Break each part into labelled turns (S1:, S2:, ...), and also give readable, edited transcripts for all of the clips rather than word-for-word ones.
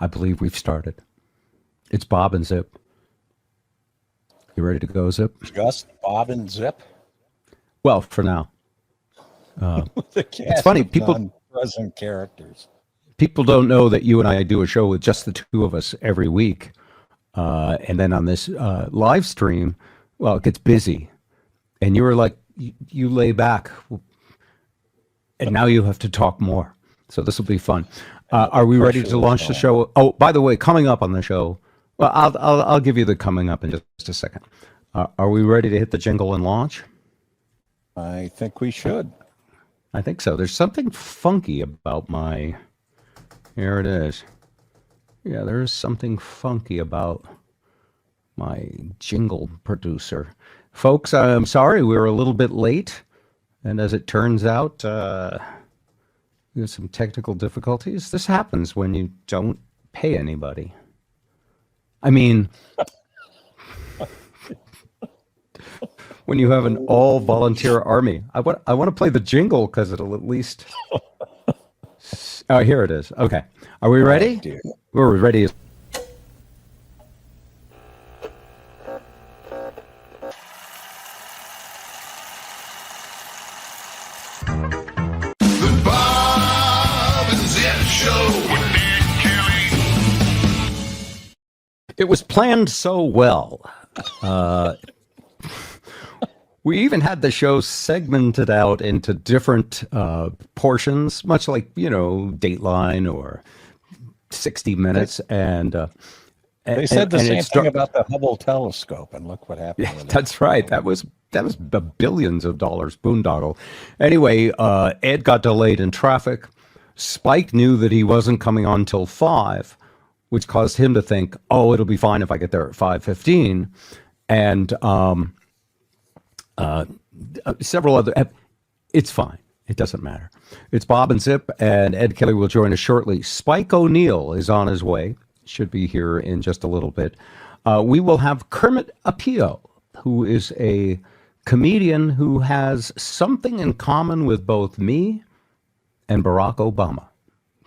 S1: I believe we've started. It's Bob and Zip. You ready to go, Zip?
S2: Just Bob and Zip?
S1: Well, for now.
S2: The
S1: It's
S2: cast
S1: funny,
S2: of non-present characters.
S1: people don't know that you and I do a show with just the two of us every week. And then on this live stream, well, it gets busy. And you were like, you lay back. And now you have to talk more. So this will be fun. Are we ready to launch the show? Oh, by the way, coming up on the show, well, I'll give you the coming up in just a second. Are we ready to hit the jingle and launch?
S2: I think we should.
S1: I think so. There's something funky about my. Here it is. Yeah, there is something funky about my jingle producer. Folks, I'm sorry we were a little bit late. And as it turns out, we had some technical difficulties. This happens when you don't pay anybody. I mean, when you have an all-volunteer army. I want to play the jingle because it'll at least. Oh, here it is. Okay, are we ready? We're ready.
S3: The Bob and Zip Show with Nick Kelly.
S1: It was planned so well. We even had the show segmented out into different portions, much like, Dateline or 60 Minutes.
S2: They said the same thing about the Hubble telescope, and look what happened.
S1: Yeah, that's right. That was the billions of dollars boondoggle. Anyway, Ed got delayed in traffic. Spike knew that he wasn't coming on till 5, which caused him to think, oh, it'll be fine if I get there at 5:15. And several other. It's fine. It doesn't matter. It's Bob and Zip, and Ed Kelly will join us shortly. Spike O'Neill is on his way. Should be here in just a little bit. We will have Kermet Apio, who is a comedian who has something in common with both me and Barack Obama.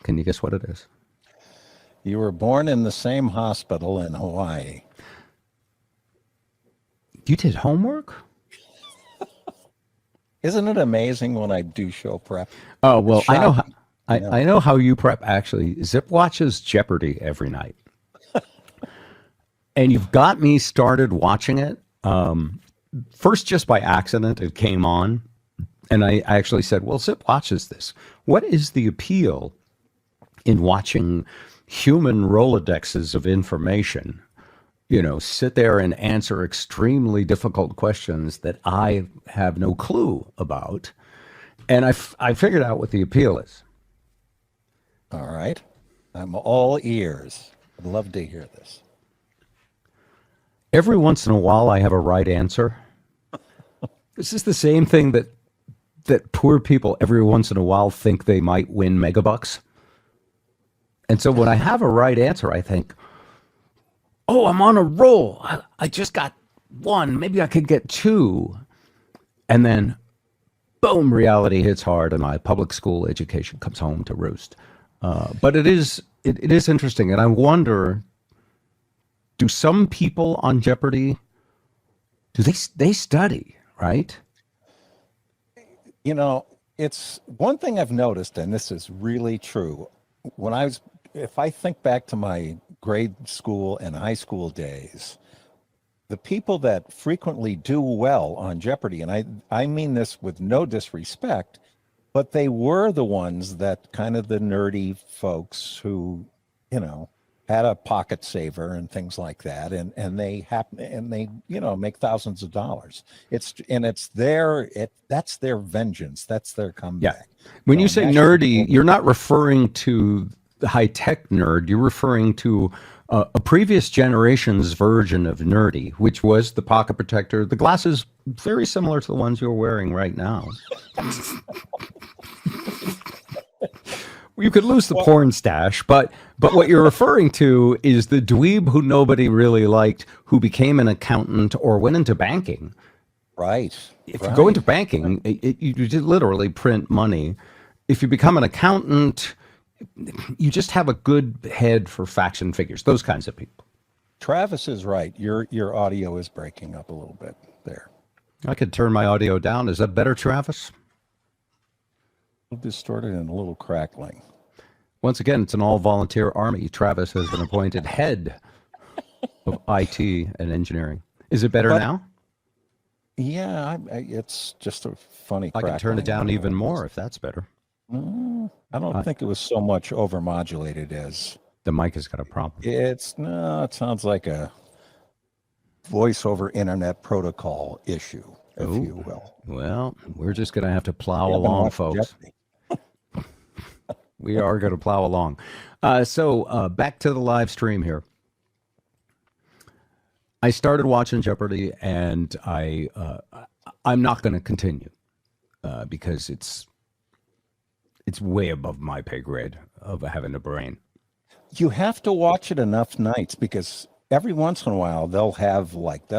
S1: Can you guess what it is?
S2: You were born in the same hospital in Hawaii.
S1: You did homework?
S2: Isn't it amazing when I do show prep?
S1: Oh, well, I know how. I know how you prep, actually. Zip watches Jeopardy every night. And you've got me started watching it. First, just by accident, it came on. And I actually said, well, Zip watches this. What is the appeal in watching human Rolodexes of information, sit there and answer extremely difficult questions that I have no clue about? And I figured out what the appeal is.
S2: All right. I'm all ears. I'd love to hear this.
S1: Every once in a while, I have a right answer. This is the same thing that poor people every once in a while think they might win megabucks. And so when I have a right answer, I think, oh, I'm on a roll. I just got one. Maybe I could get two. And then, boom, reality hits hard and my public school education comes home to roost. But it is interesting. And I wonder, do some people on Jeopardy, do they study, right?
S2: It's one thing I've noticed, and this is really true. If I think back to my grade school and high school days, the people that frequently do well on Jeopardy, and I mean this with no disrespect, but they were the ones that kind of the nerdy folks who, had a pocket saver and things like that, and they make thousands of dollars. That's their vengeance. That's their comeback.
S1: Yeah. When you say nerdy, you're not referring to the high-tech nerd. You're referring to a previous generation's version of nerdy, which was the pocket protector, the glasses very similar to the ones you're wearing right now. You could lose the porn stash, but what you're referring to is the dweeb who nobody really liked, who became an accountant or went into banking.
S2: Right.
S1: If you go into banking, you literally print money. If you become an accountant, you just have a good head for facts and figures, those kinds of people.
S2: Travis is right. Your audio is breaking up a little bit there.
S1: I could turn my audio down. Is that better, Travis?
S2: A little distorted and a little crackling.
S1: Once again, it's an all-volunteer army. Travis has been appointed head of IT and engineering. Is it better now?
S2: Yeah, it's just a funny
S1: I
S2: crackling.
S1: can turn it down even more if that's better.
S2: I don't think it was so much overmodulated as
S1: The mic has got a problem.
S2: it sounds like a voice over internet protocol issue, if you will.
S1: Well, we're just going to have to plow
S2: Yeah, I've been
S1: along,
S2: watching
S1: folks.
S2: Jeopardy.
S1: We are going to plow along. So back to the live stream here. I started watching Jeopardy, and I'm not going to continue because it's way above my pay grade of having a brain.
S2: You have to watch it enough nights because every once in a while they'll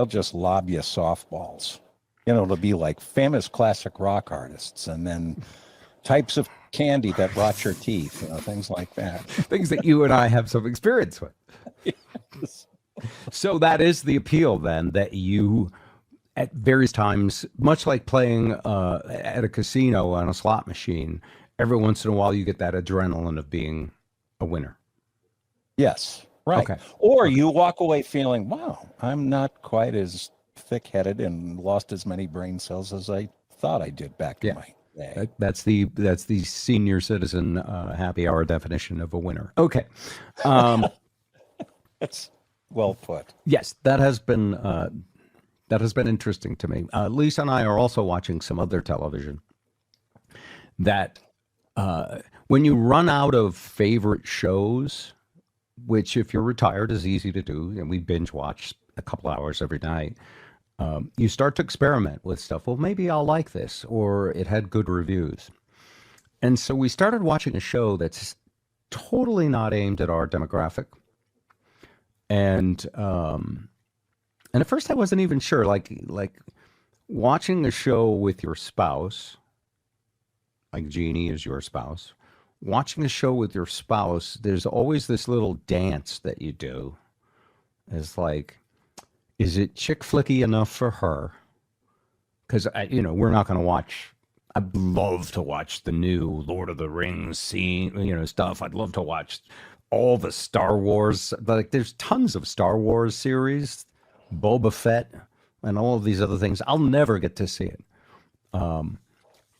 S2: just lob you softballs. To be like famous classic rock artists and then types of candy that rot your teeth, things like that.
S1: Things that you and I have some experience with.
S2: Yes.
S1: So that is the appeal then, that you at various times, much like playing at a casino on a slot machine, every once in a while you get that adrenaline of being a winner.
S2: Yes, right.
S1: Okay.
S2: Or you walk away feeling, wow, I'm not quite as thick-headed and lost as many brain cells as I thought I did back in my day.
S1: That's the senior citizen happy hour definition of a winner. Okay.
S2: It's well put.
S1: Yes, that has been interesting to me. Lisa and I are also watching some other television that when you run out of favorite shows, which if you're retired is easy to do, and we binge watch a couple hours every night, you start to experiment with stuff. Well, maybe I'll like this, or it had good reviews. And so we started watching a show that's totally not aimed at our demographic. And at first I wasn't even sure, like watching a show with your spouse, like Jeannie is your spouse, watching a show with your spouse, there's always this little dance that you do. It's like, is it chick flicky enough for her? Because, we're not going to watch. I'd love to watch the new Lord of the Rings stuff. I'd love to watch all the Star Wars. Like, there's tons of Star Wars series, Boba Fett, and all of these other things. I'll never get to see it.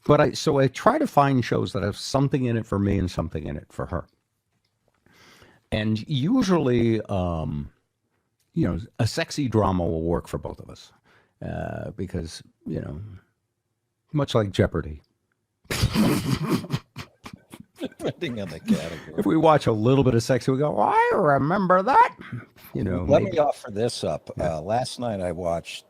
S1: But I try to find shows that have something in it for me and something in it for her. And usually, a sexy drama will work for both of us because, much like Jeopardy.
S2: Depending on the category.
S1: If we watch a little bit of sexy, we go, oh, I remember that.
S2: Let me offer this up. Last night I watched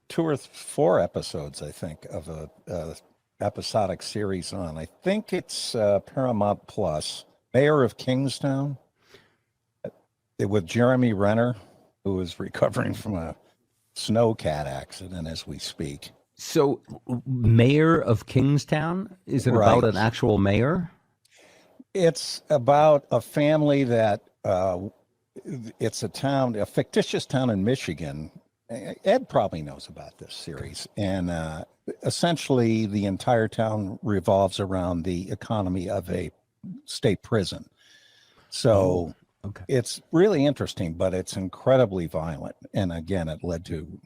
S2: 2 or 4 episodes, I think, of a episodic series on, I think it's Paramount Plus, Mayor of Kingstown, with Jeremy Renner, who is recovering from a snowcat accident as we speak.
S1: So, Mayor of Kingstown? Is it about an actual mayor?
S2: It's about a family that it's a fictitious town in Michigan. Ed probably knows about this series. And essentially, the entire town revolves around the economy of a state prison. So it's really interesting, but it's incredibly violent. And again, it led to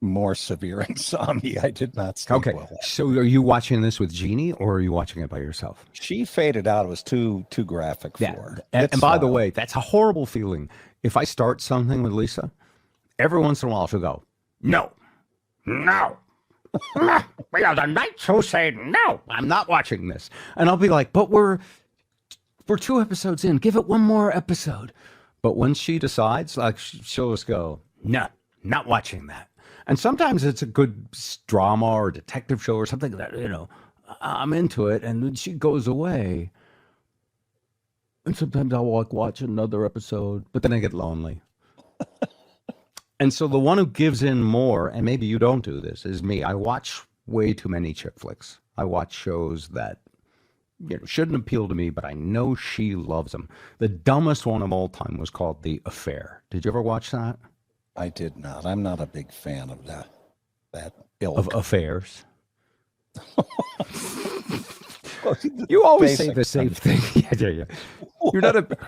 S2: more severe insomnia. I did not sleep well.
S1: So are you watching this with Jeannie, or are you watching it by yourself?
S2: She faded out. It was too graphic for her.
S1: And by the way, that's a horrible feeling. If I start something with Lisa, every once in a while she'll go, no. We are the knights who say no. I'm not watching this. And I'll be like, but we're 2 episodes in. Give it one more episode. But when she decides, like, she'll just go, no, not watching that. And sometimes it's a good drama or detective show or something that, I'm into it. And then she goes away. And sometimes I'll watch another episode, but then I get lonely. And so the one who gives in more, and maybe you don't do this, is me. I watch way too many chick flicks. I watch shows that shouldn't appeal to me, but I know she loves them. The dumbest one of all time was called The Affair. Did you ever watch that?
S2: I did not. I'm not a big fan of that ilk.
S1: Of affairs. You always say the same thing. Yeah.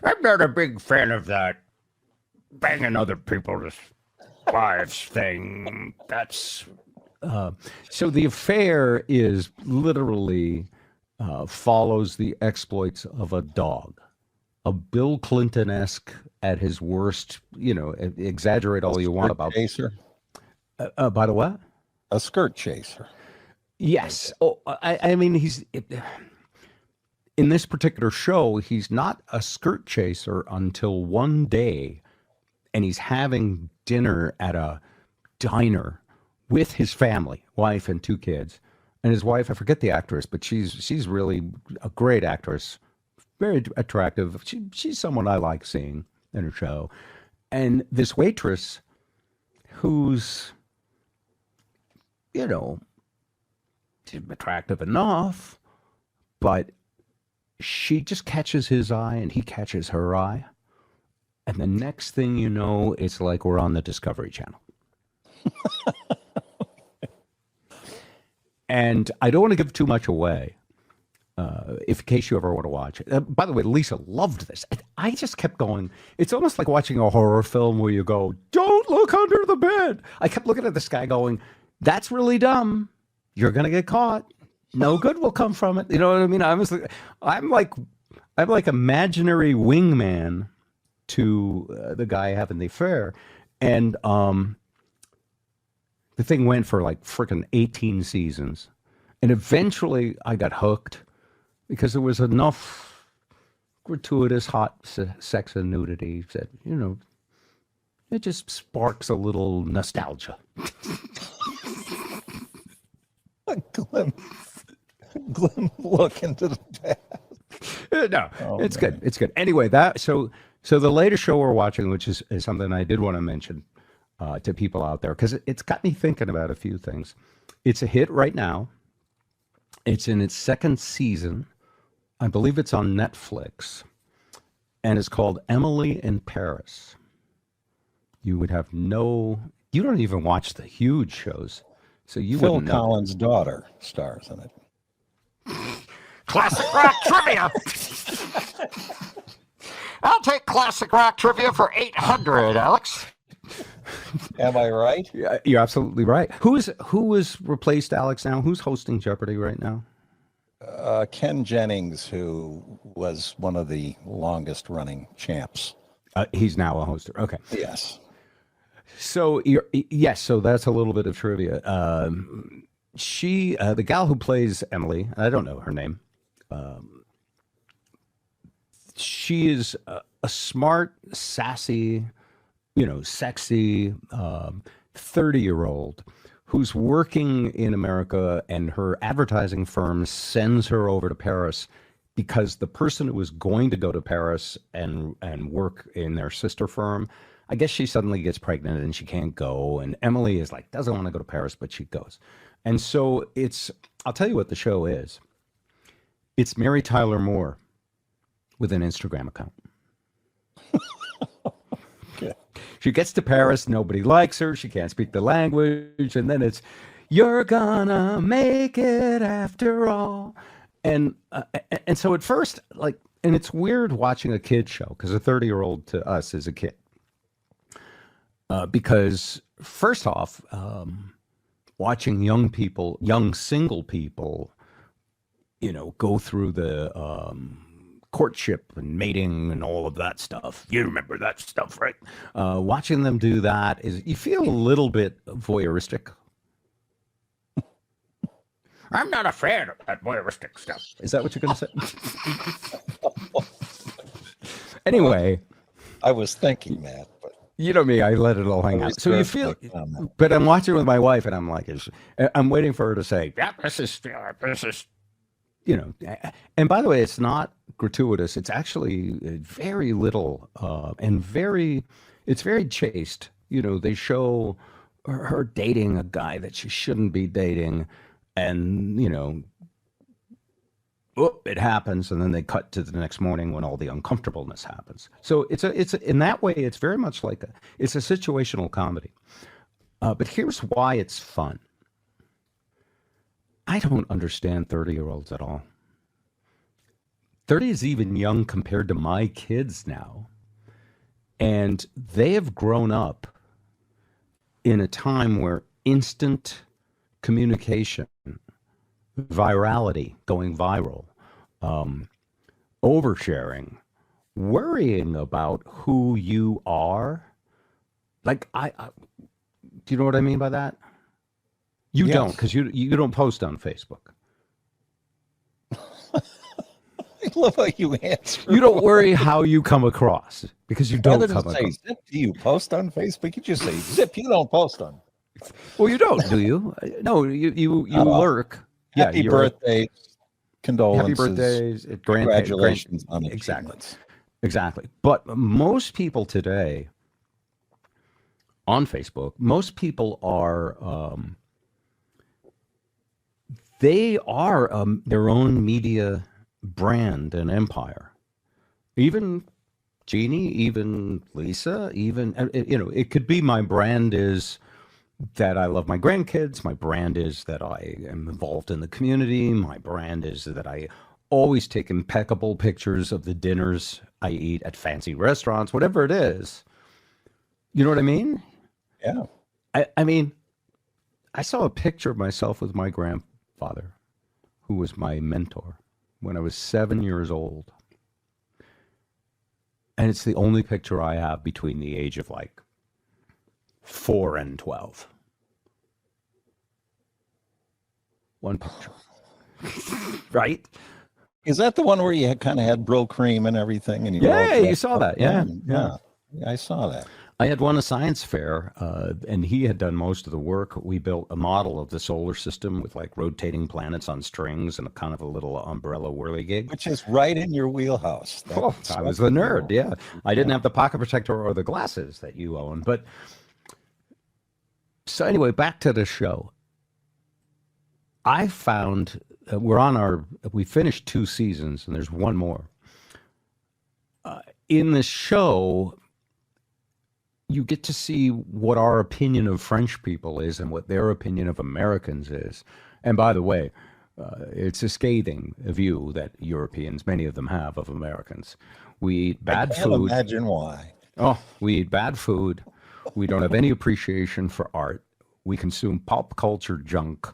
S1: I'm not a big fan of that banging other people's wives thing. That's so The Affair is literally follows the exploits of a dog, a Bill Clinton-esque at his worst. Exaggerate all you want about
S2: chaser.
S1: By the what?
S2: A skirt chaser.
S1: Yes. Oh, I mean, he's in this particular show, he's not a skirt chaser until one day, and he's having dinner at a diner with his family, wife and 2 kids. And his wife, I forget the actress, but she's really a great actress, very attractive. She's someone I like seeing in her show. And this waitress, who's attractive enough, but she just catches his eye and he catches her eye. And the next thing you know, it's like we're on the Discovery Channel. And I don't want to give too much away, in case you ever want to watch it. By the way, Lisa loved this. I just kept going. It's almost like watching a horror film where you go, don't look under the bed. I kept looking at this guy going, that's really dumb. You're going to get caught. No good will come from it. You know what I mean? I'm like imaginary wingman to the guy having the affair. And the thing went for like freaking 18 seasons. And eventually I got hooked because there was enough gratuitous hot sex and nudity that, it just sparks a little nostalgia.
S2: A glimpse look into the past.
S1: No, it's good. It's good. Anyway, so the latest show we're watching, which is something I did want to mention to people out there, because it's got me thinking about a few things. It's a hit right now. It's in its 2nd season. I believe it's on Netflix, and it's called Emily in Paris. You don't even watch the huge shows, so you
S2: Phil
S1: wouldn't know.
S2: Collins' daughter stars in it.
S4: Classic rock trivia. I'll take classic rock trivia for 800, Alex.
S2: Am I right?
S1: Yeah, you're absolutely right. Who is replaced Alex now? Who's hosting Jeopardy right now?
S2: Ken Jennings, who was one of the longest running champs.
S1: He's now a hoster. Okay.
S2: Yes.
S1: So so that's a little bit of trivia. The gal who plays Emily, I don't know her name. She is a smart, sassy, sexy 30-year-old who's working in America, and her advertising firm sends her over to Paris because the person who was going to go to Paris and work in their sister firm, I guess she suddenly gets pregnant and she can't go. And Emily is like, doesn't want to go to Paris, but she goes. And so I'll tell you what the show is. It's Mary Tyler Moore with an Instagram account.
S2: Okay.
S1: She gets to Paris, nobody likes her, she can't speak the language, and then it's, you're gonna make it after all. And so at first, and it's weird watching a kid show, because a 30-year-old to us is a kid. Because first off, watching young single people, go through the courtship and mating and all of that stuff. You remember that stuff, right? Watching them do that you feel a little bit voyeuristic.
S4: I'm not a fan of that voyeuristic stuff.
S1: Is that what you're going to say? Anyway.
S2: I was thinking that, but
S1: you know me, I let it all hang out. So you feel, but I'm watching with my wife and I'm like, I'm waiting for her to say,
S4: yeah, this is,
S1: and by the way, it's not gratuitous. It's actually very little, and it's very chaste. They show her dating a guy that she shouldn't be dating, and it happens, and then they cut to the next morning when all the uncomfortableness happens. So it's in that way, it's very much like it's a situational comedy. But here's why it's fun. I don't understand 30-year-olds at all. 30 is even young compared to my kids now. And they have grown up in a time where instant communication, virality, going viral, oversharing, worrying about who you are. Like, do you know what I mean by that? You
S2: Yes.
S1: don't, because you don't post on Facebook.
S2: I love how you answer.
S1: You don't worry how you come across because you don't
S2: Rather
S1: come
S2: than say,
S1: across.
S2: Zip, do you post on Facebook? You just say, Zip, you don't post on.
S1: Well, you don't, do you? No, you
S2: Not often.
S1: lurk.
S2: Happy
S1: you're-
S2: birthday, condolences.
S1: Happy birthdays,
S2: Congratulations on
S1: exactly,
S2: achievements.
S1: exactly. But most people today on Facebook, most people are they are their own media brand and empire. Even Jeannie, even Lisa, even it could be my brand is that I love my grandkids. My brand is that I am involved in the community. My brand is that I always take impeccable pictures of the dinners I eat at fancy restaurants, whatever it is. You know what I mean?
S2: Yeah.
S1: I mean, I saw a picture of myself with my grandfather, who was my mentor, when I was 7 years old. And it's the only picture I have between the age of like 4 and 12. One picture. Right?
S2: Is that the one where you kind of had Brill cream and everything? And you
S1: Yeah,
S2: all
S1: you saw that. Yeah,
S2: yeah. I saw that.
S1: I had won a science fair, and he had done most of the work. We built a model of the solar system with like rotating planets on strings and a kind of a little umbrella whirligig.
S2: Which is right in your wheelhouse.
S1: Oh, I was the nerd. Yeah, I didn't have the pocket protector or the glasses that you own. But so anyway, back to the show. I found we finished 2 seasons, and there's one more. In the show, you get to see what our opinion of French people is and what their opinion of Americans is. And by the way, it's a scathing view that Europeans, many of them have, of Americans. We eat bad
S2: I can't
S1: food.
S2: imagine why.
S1: Oh, we eat bad food. We don't have any appreciation for art. We consume pop culture junk.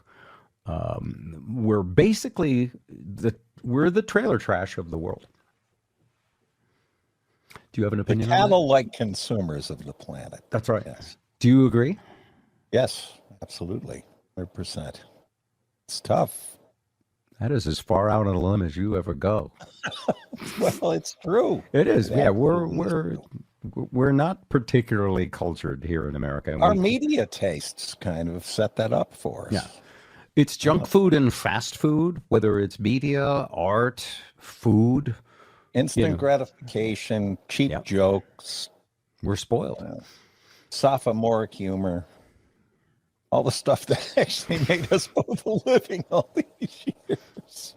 S1: We're basically we're the trailer trash of the world. Do you have an
S2: The
S1: opinion on that?
S2: cattle-like consumers of the planet.
S1: That's right.
S2: Yes.
S1: Do you agree?
S2: Yes, absolutely. 100%. It's tough.
S1: That is as far out on a limb as you ever go.
S2: Well, it's true.
S1: It is.
S2: It
S1: Yeah,
S2: absolutely is
S1: we're not particularly cultured here in America. and
S2: Our
S1: we-
S2: media tastes kind of set that up for us.
S1: Yeah. It's junk food and fast food, whether it's media, art, food.
S2: Instant
S1: know.
S2: gratification, cheap
S1: Yep.
S2: jokes,
S1: We're spoiled.
S2: sophomoric humor, all the stuff that actually made us both a living all these years.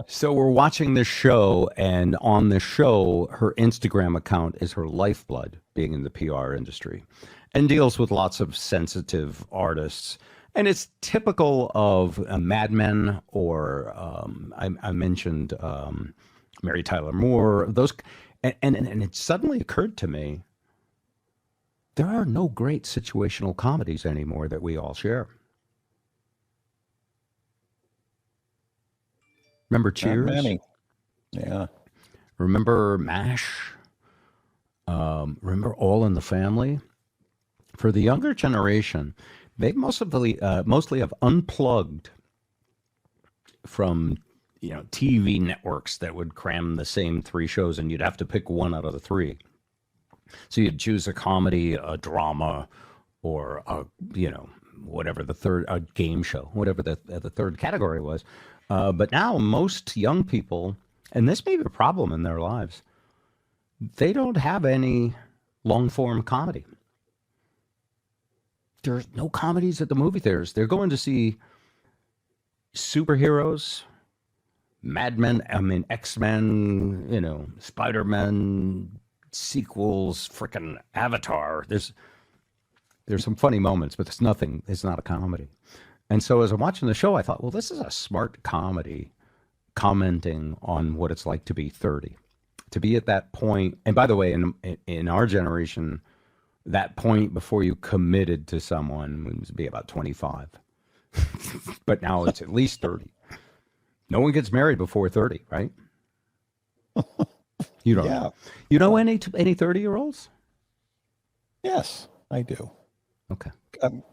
S1: So we're watching this show, and on the show, her Instagram account is her lifeblood, being in the PR industry, and deals with lots of sensitive artists. And it's typical of Mad Men, or I mentioned Mary Tyler Moore. Those, and it suddenly occurred to me, there are no great situational comedies anymore that we all share. Remember
S2: Not
S1: Cheers?
S2: many. Yeah.
S1: Remember MASH? Remember All in the Family? For the younger generation, they mostly have unplugged from TV networks that would cram the same 3 shows, and you'd have to pick one out of the 3. So you'd choose a comedy, a drama, or whatever the third, a game show, whatever the third category was. But now most young people, and this may be a problem in their lives, they don't have any long-form comedy. There's no comedies at the movie theaters. They're going to see superheroes, Mad Men, I mean X-Men, Spider-Man sequels, freaking Avatar. There's some funny moments, but it's not a comedy. And so as I'm watching the show, I thought, well, this is a smart comedy commenting on what it's like to be 30. To be at that point, and by the way, in our generation, that point before you committed to someone would be about 25. But now it's at least 30. No one gets married before 30, right? You don't know. You know any 30-year-olds?
S2: Yes, I do.
S1: Okay.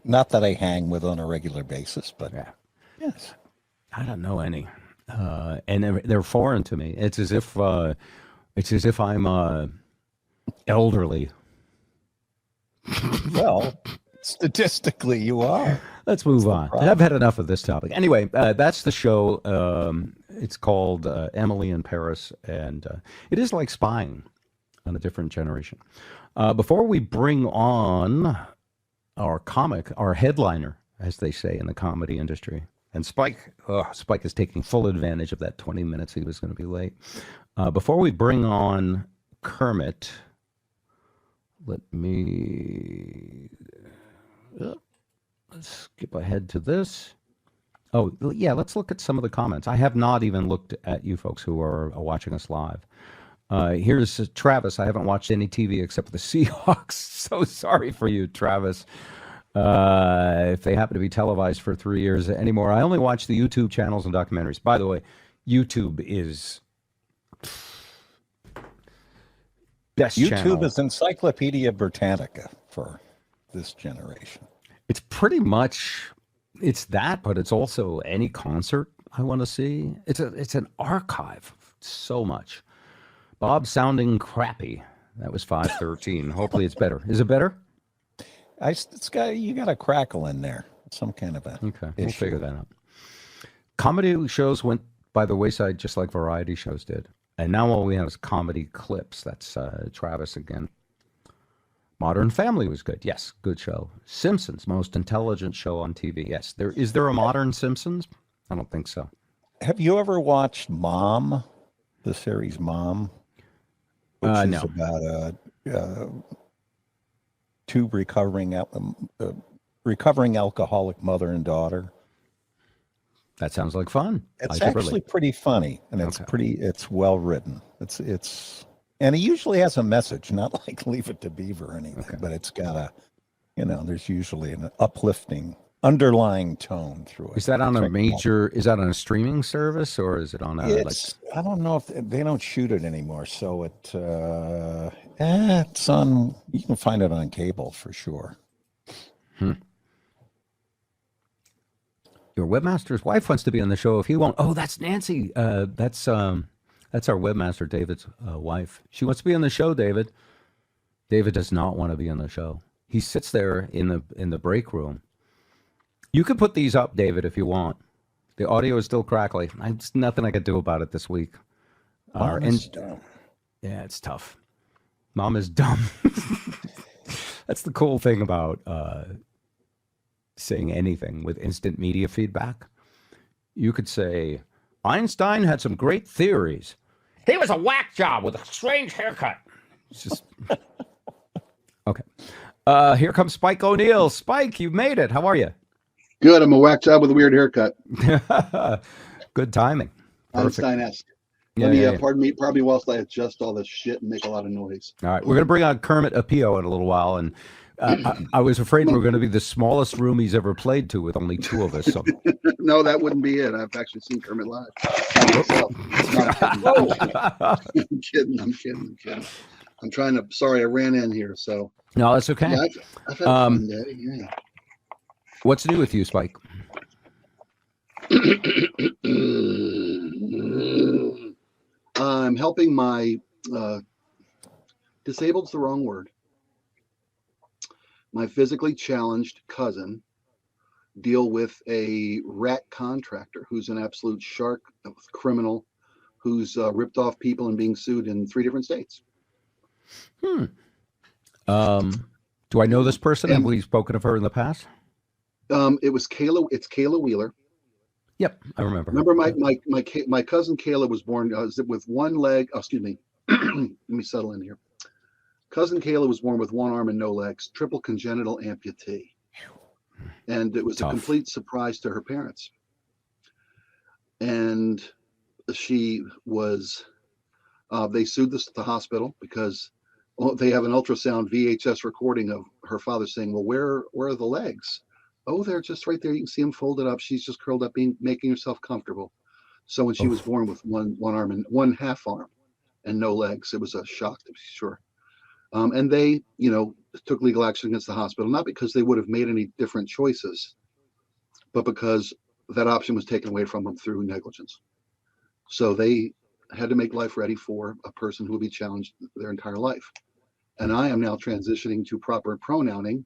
S2: Not that I hang with on a regular basis, but
S1: Yeah.
S2: yes.
S1: I don't know any. And they're foreign to me. It's as if I'm elderly.
S2: Well, statistically, you are.
S1: Let's move on. I've had enough of this topic. Anyway, that's the show. It's called Emily in Paris, and it is like spying on a different generation. Before we bring on our headliner, as they say in the comedy industry, and Spike is taking full advantage of that 20 minutes he was going to be late. Before we bring on Kermit, let me let's skip ahead to this. Oh, yeah, let's look at some of the comments. I have not even looked at you folks who are watching us live. Here's Travis. I haven't watched any TV except the Seahawks. So sorry for you, Travis. If they happen to be televised for 3 years anymore. I only watch the YouTube channels and documentaries. By the way, YouTube is best
S2: YouTube
S1: channel.
S2: is Encyclopedia Britannica for this generation.
S1: It's pretty much that, but it's also any concert I want to see. It's an archive of so much. Bob sounding crappy. That was 513. Hopefully it's better. Is it better?
S2: You got a crackle in there. Some kind of a
S1: Okay, we'll figure that out. Comedy shows went by the wayside just like variety shows did. And now all we have is comedy clips. That's Travis again. Modern Family was good. Yes, good show. Simpsons, most intelligent show on TV. Yes. Is there a modern Simpsons? I don't think so.
S2: Have you ever watched Mom, the series Mom? Which is
S1: no.
S2: about two recovering alcoholic mother and daughter.
S1: That sounds like fun.
S2: It's actually pretty funny, and it's well written. And it usually has a message, not like Leave It to Beaver or anything, but it's got there's usually an uplifting underlying tone through it.
S1: Is that on is that on a streaming service, or is it on a
S2: I don't know if they don't shoot it anymore, so it's on, you can find it on cable for sure.
S1: Your webmaster's wife wants to be on the show if he won't. Oh, that's Nancy. That's our webmaster, David's wife. She wants to be on the show, David. David does not want to be on the show. He sits there in the break room. You can put these up, David, if you want. The audio is still crackly. There's nothing I could do about it this week.
S2: Mom is dumb.
S1: Yeah, it's tough. Mom is dumb. That's the cool thing about saying anything with instant media feedback. You could say, Einstein had some great theories.
S4: He was a whack job with a strange haircut.
S1: It's just okay. Here comes Spike O'Neill. Spike, you made it. How are you?
S5: Good. I'm a whack job with a weird haircut.
S1: Good timing.
S5: Einstein-esque. Pardon me, probably whilst I adjust all this shit and make a lot of noise.
S1: All right. We're going to bring on Kermet Apio in a little while. And I was afraid we were going to be the smallest room he's ever played to with only two of us. So.
S5: No, that wouldn't be it. I've actually seen Kermit live. I'm kidding. I'm trying to, sorry, I ran in here. So.
S1: No, that's okay.
S5: Yeah, I've had a fun day. Yeah.
S1: What's new with you, Spike?
S5: I'm helping my disabled's the wrong word. My physically challenged cousin deal with a rat contractor who's an absolute shark criminal who's ripped off people and being sued in 3 different states.
S1: Do I know this person? Have we spoken of her in the past?
S5: It's Kayla Wheeler.
S1: Yep, I remember.
S5: Remember, my cousin Kayla was born with one leg. Oh, excuse me. Let me settle in here. Cousin Kayla was born with one arm and no legs, triple congenital amputee, and it was
S1: Tough.
S5: a complete surprise to her parents. And she was. They sued the hospital because they have an ultrasound VHS recording of her father saying, "Well, where are the legs?" "Oh, they're just right there. You can see them folded up. She's just curled up, making herself comfortable." So when she was born with one arm and one half arm and no legs, it was a shock to be sure. And they, took legal action against the hospital, not because they would have made any different choices, but because that option was taken away from them through negligence. So they had to make life ready for a person who would be challenged their entire life. And I am now transitioning to proper pronouncing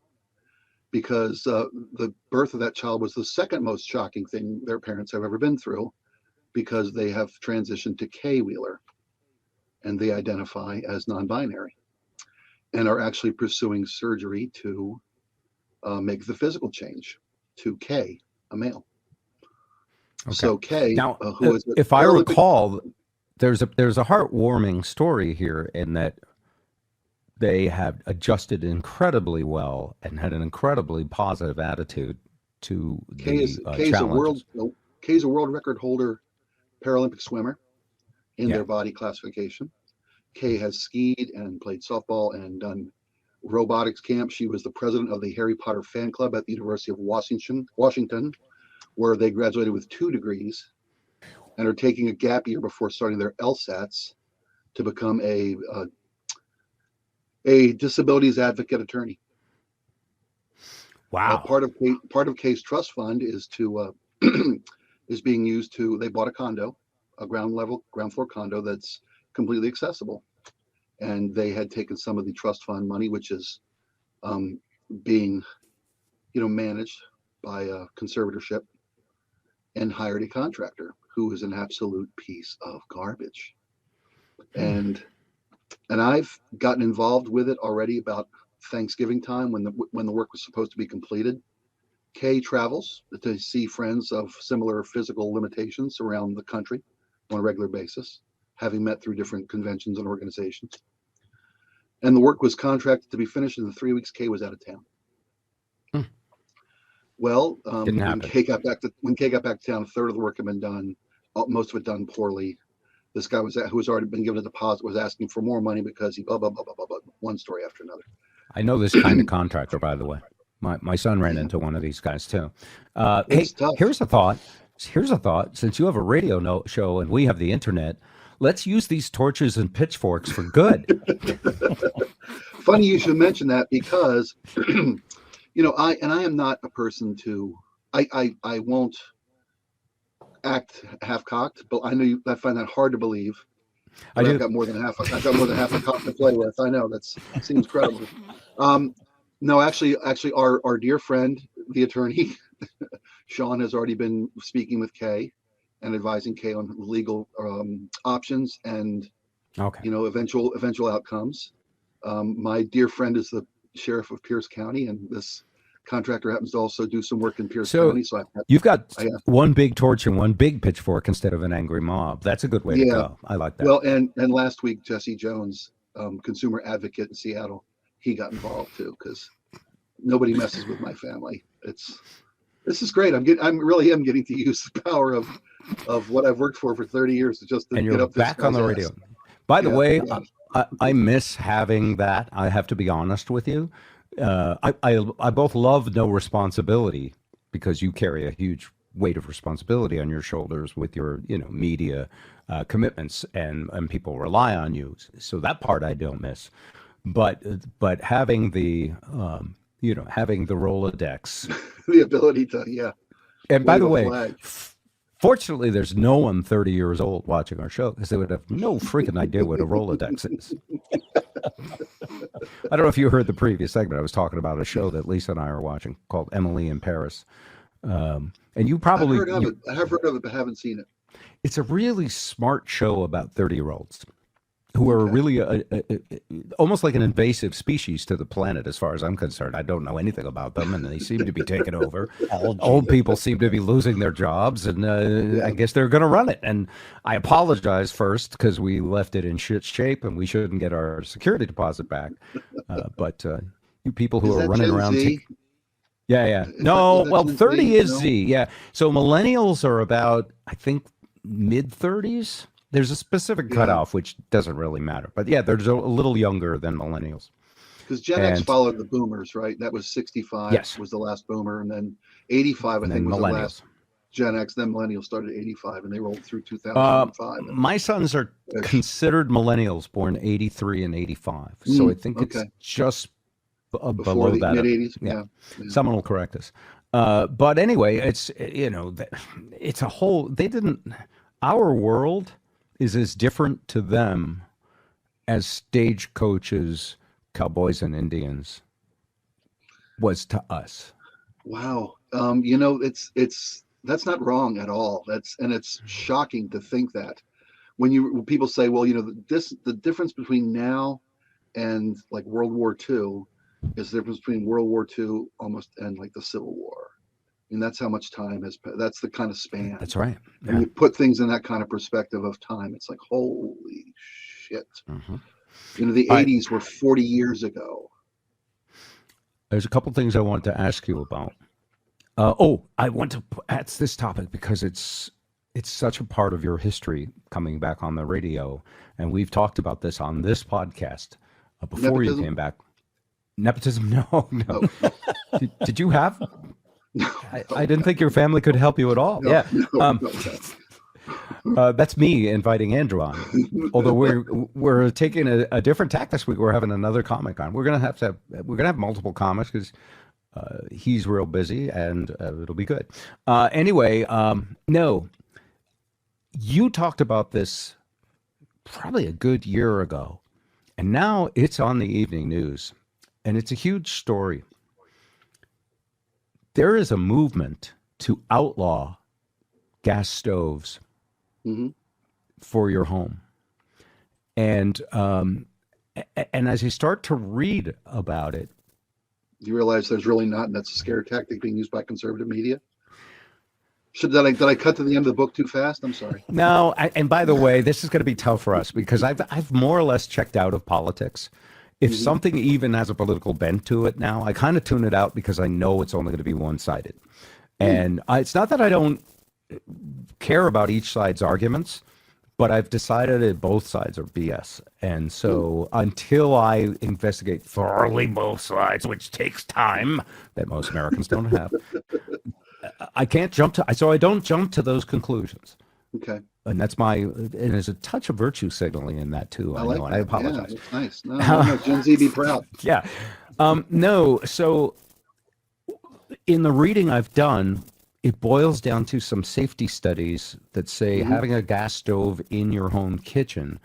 S5: because the birth of that child was the second most shocking thing their parents have ever been through, because they have transitioned to K Wheeler and they identify as non-binary and are actually pursuing surgery to make the physical change to K, a male.
S1: Okay.
S5: So K,
S1: Now,
S5: who is
S1: if I recall, there's a heartwarming story here in that they have adjusted incredibly well and had an incredibly positive attitude to
S5: Kay's
S1: the challenges.
S5: a world record holder Paralympic swimmer in
S1: Yeah.
S5: their body classification. Kay has skied and played softball and done robotics camp. She was the president of the Harry Potter fan club at the University of Washington, where they graduated with 2 degrees and are taking a gap year before starting their LSATs to become a disabilities advocate attorney.
S1: Wow.
S5: Part of Kay's trust fund is to is being used to. They bought a condo, a ground floor condo that's completely accessible, and they had taken some of the trust fund money, which is being managed by a conservatorship, and hired a contractor who is an absolute piece of garbage. And I've gotten involved with it already about Thanksgiving time when the work was supposed to be completed. Kay travels to see friends of similar physical limitations around the country on a regular basis, having met through different conventions and organizations. And the work was contracted to be finished in the 3 weeks Kay was out of town. Well, when Kay got back to town, a third of the work had been done, most of it done poorly. This guy who was already been given a deposit was asking for more money because he blah blah blah blah blah, one story after another.
S1: I know this kind of contractor, by the way. My son ran into one of these guys too. Hey,
S5: tough.
S1: here's a thought. Since you have a radio show and we have the internet, let's use these torches and pitchforks for good.
S5: Funny you should mention that, because I am not a person to I won't act half-cocked, but I find that hard to believe. I've got more than half a cock to play with. I know that seems credible. No, actually, our dear friend, the attorney, Sean, has already been speaking with Kay and advising Kay on legal options and eventual outcomes. My dear friend is the sheriff of Pierce County, and this contractor happens to also do some work in Pierce County. So
S1: you've got one big torch and one big pitchfork instead of an angry mob. That's a good way to go. I like that.
S5: Well, and last week, Jesse Jones, consumer advocate in Seattle, he got involved too, because nobody messes with my family. This is great. I really am getting to use the power of what I've worked for 30 years to get up this
S1: back on the radio. By the way, I miss having that. I have to be honest with you. I both love no responsibility, because you carry a huge weight of responsibility on your shoulders with your media commitments, and people rely on you. So that part I don't miss. But having the having the Rolodex,
S5: the ability to
S1: And by the way, fortunately, there's no one 30 years old watching our show, because they would have no freaking idea what a Rolodex is. I don't know if you heard the previous segment. I was talking about a show that Lisa and I are watching called Emily in Paris. And you probably
S5: I have heard of it, but haven't seen it.
S1: It's a really smart show about 30-year-olds. who are
S5: Okay.
S1: really almost like an invasive species to the planet, as far as I'm concerned. I don't know anything about them, and they seem to be taking over.
S2: Algae.
S1: Old people seem to be losing their jobs, and
S5: Yeah.
S1: I guess they're going to run it. And I apologize first because we left it in shit shape, and we shouldn't get our security deposit back. But you people who
S5: Is
S1: are
S5: that
S1: running
S5: Gen
S1: around,
S5: Z?
S1: yeah, yeah.
S5: Is
S1: No,
S5: that
S1: well,
S5: Gen
S1: 30
S5: Z?
S1: is
S5: No?
S1: Z. Yeah. So millennials are about, I think, mid 30s. There's a specific
S5: Yeah.
S1: cutoff, which doesn't really matter. But yeah, they're a little younger than millennials.
S5: Because Gen X
S1: And
S5: followed the boomers, right? That was 65
S1: yes,
S5: was the last boomer, and then 85, I
S1: and
S5: think,
S1: then
S5: was the last
S1: millennials.
S5: Gen X. Then millennials started at 85, and they rolled through 2005 and
S1: My sons are
S5: ish.
S1: considered millennials, born 83 and 85. So I think it's
S5: Okay.
S1: just
S5: Before
S1: below
S5: the
S1: that.
S5: mid 80s.
S1: Yeah.
S5: Yeah.
S1: Someone will correct us. But anyway, it's, it's a whole, our world is as different to them as stagecoaches, cowboys, and Indians was to us.
S5: Wow. That's not wrong at all. It's shocking to think that when people say, well, the difference between now and like World War II is the difference between World War II almost and like the Civil War. And that's how much time has passed. That's the kind of span.
S1: That's right.
S5: When you put things in that kind of perspective of time, it's like, holy shit.
S1: Mhm.
S5: The
S1: All right.
S5: 80s were 40 years ago.
S1: There's a couple things I wanted to ask you about. I want to add this topic because it's such a part of your history coming back on the radio, and we've talked about this on this podcast before you
S5: Nepotism?
S1: came back. Nepotism? No, no.
S5: Oh,
S1: Did you have? I didn't think your family could help you at all.
S5: no,
S1: Yeah.
S5: no, no.
S1: That's me inviting Andrew on. Although we're taking a different tack this week. We're having another comic on. We're gonna have multiple comics because he's real busy and it'll be good. Anyway, no, you talked about this probably a good year ago, and now it's on the evening news, and it's a huge story. There is a movement to outlaw gas stoves
S5: Mhm.
S1: for your home. And as you start to read about it,
S5: You realize there's really not, and that's a scare tactic being used by conservative media. Did I cut to the end of the book too fast? I'm sorry.
S1: no, and by the way, this is going to be tough for us because I've more or less checked out of politics. If something even has a political bent to it now, I kind of tune it out because I know it's only going to be one-sided. And it's not that I don't care about each side's arguments, but I've decided that both sides are BS. And so until I investigate thoroughly both sides, which takes time that most Americans don't have, I can't I don't jump to those conclusions.
S5: Okay.
S1: And and there's a touch of virtue signaling in that too. I
S5: like
S1: know, and
S5: that.
S1: I apologize.
S5: Yeah, it's nice. No, Gen Z, be proud.
S1: Yeah. No, so in the reading I've done, it boils down to some safety studies that say having a gas stove in your home kitchen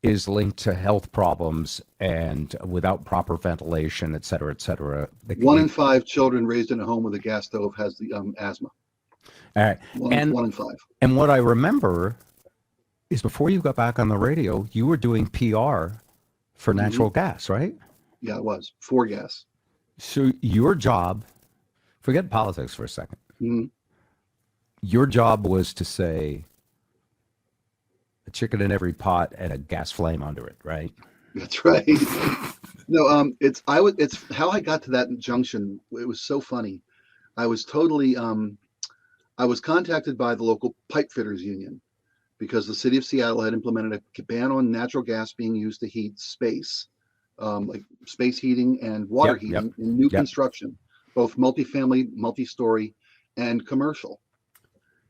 S1: is linked to health problems and without proper ventilation, et cetera, et cetera.
S5: One in 5 children raised in a home with a gas stove has the asthma.
S1: All right.
S5: One in 5.
S1: And what I remember is before you got back on the radio, you were doing PR for natural gas, right?
S5: Yeah, it was 4 gas.
S1: So your job, forget politics for a second.
S5: Mhm.
S1: Your job was to say a chicken in every pot and a gas flame under it, right?
S5: That's right. No, it's how I got to that junction. It was so funny. I was totally I was contacted by the local pipe fitters union because the city of Seattle had implemented a ban on natural gas being used to heat space, like space heating and water
S1: Yep,
S5: heating
S1: yep,
S5: in new
S1: yep.
S5: construction, both multifamily, multi-story, and commercial.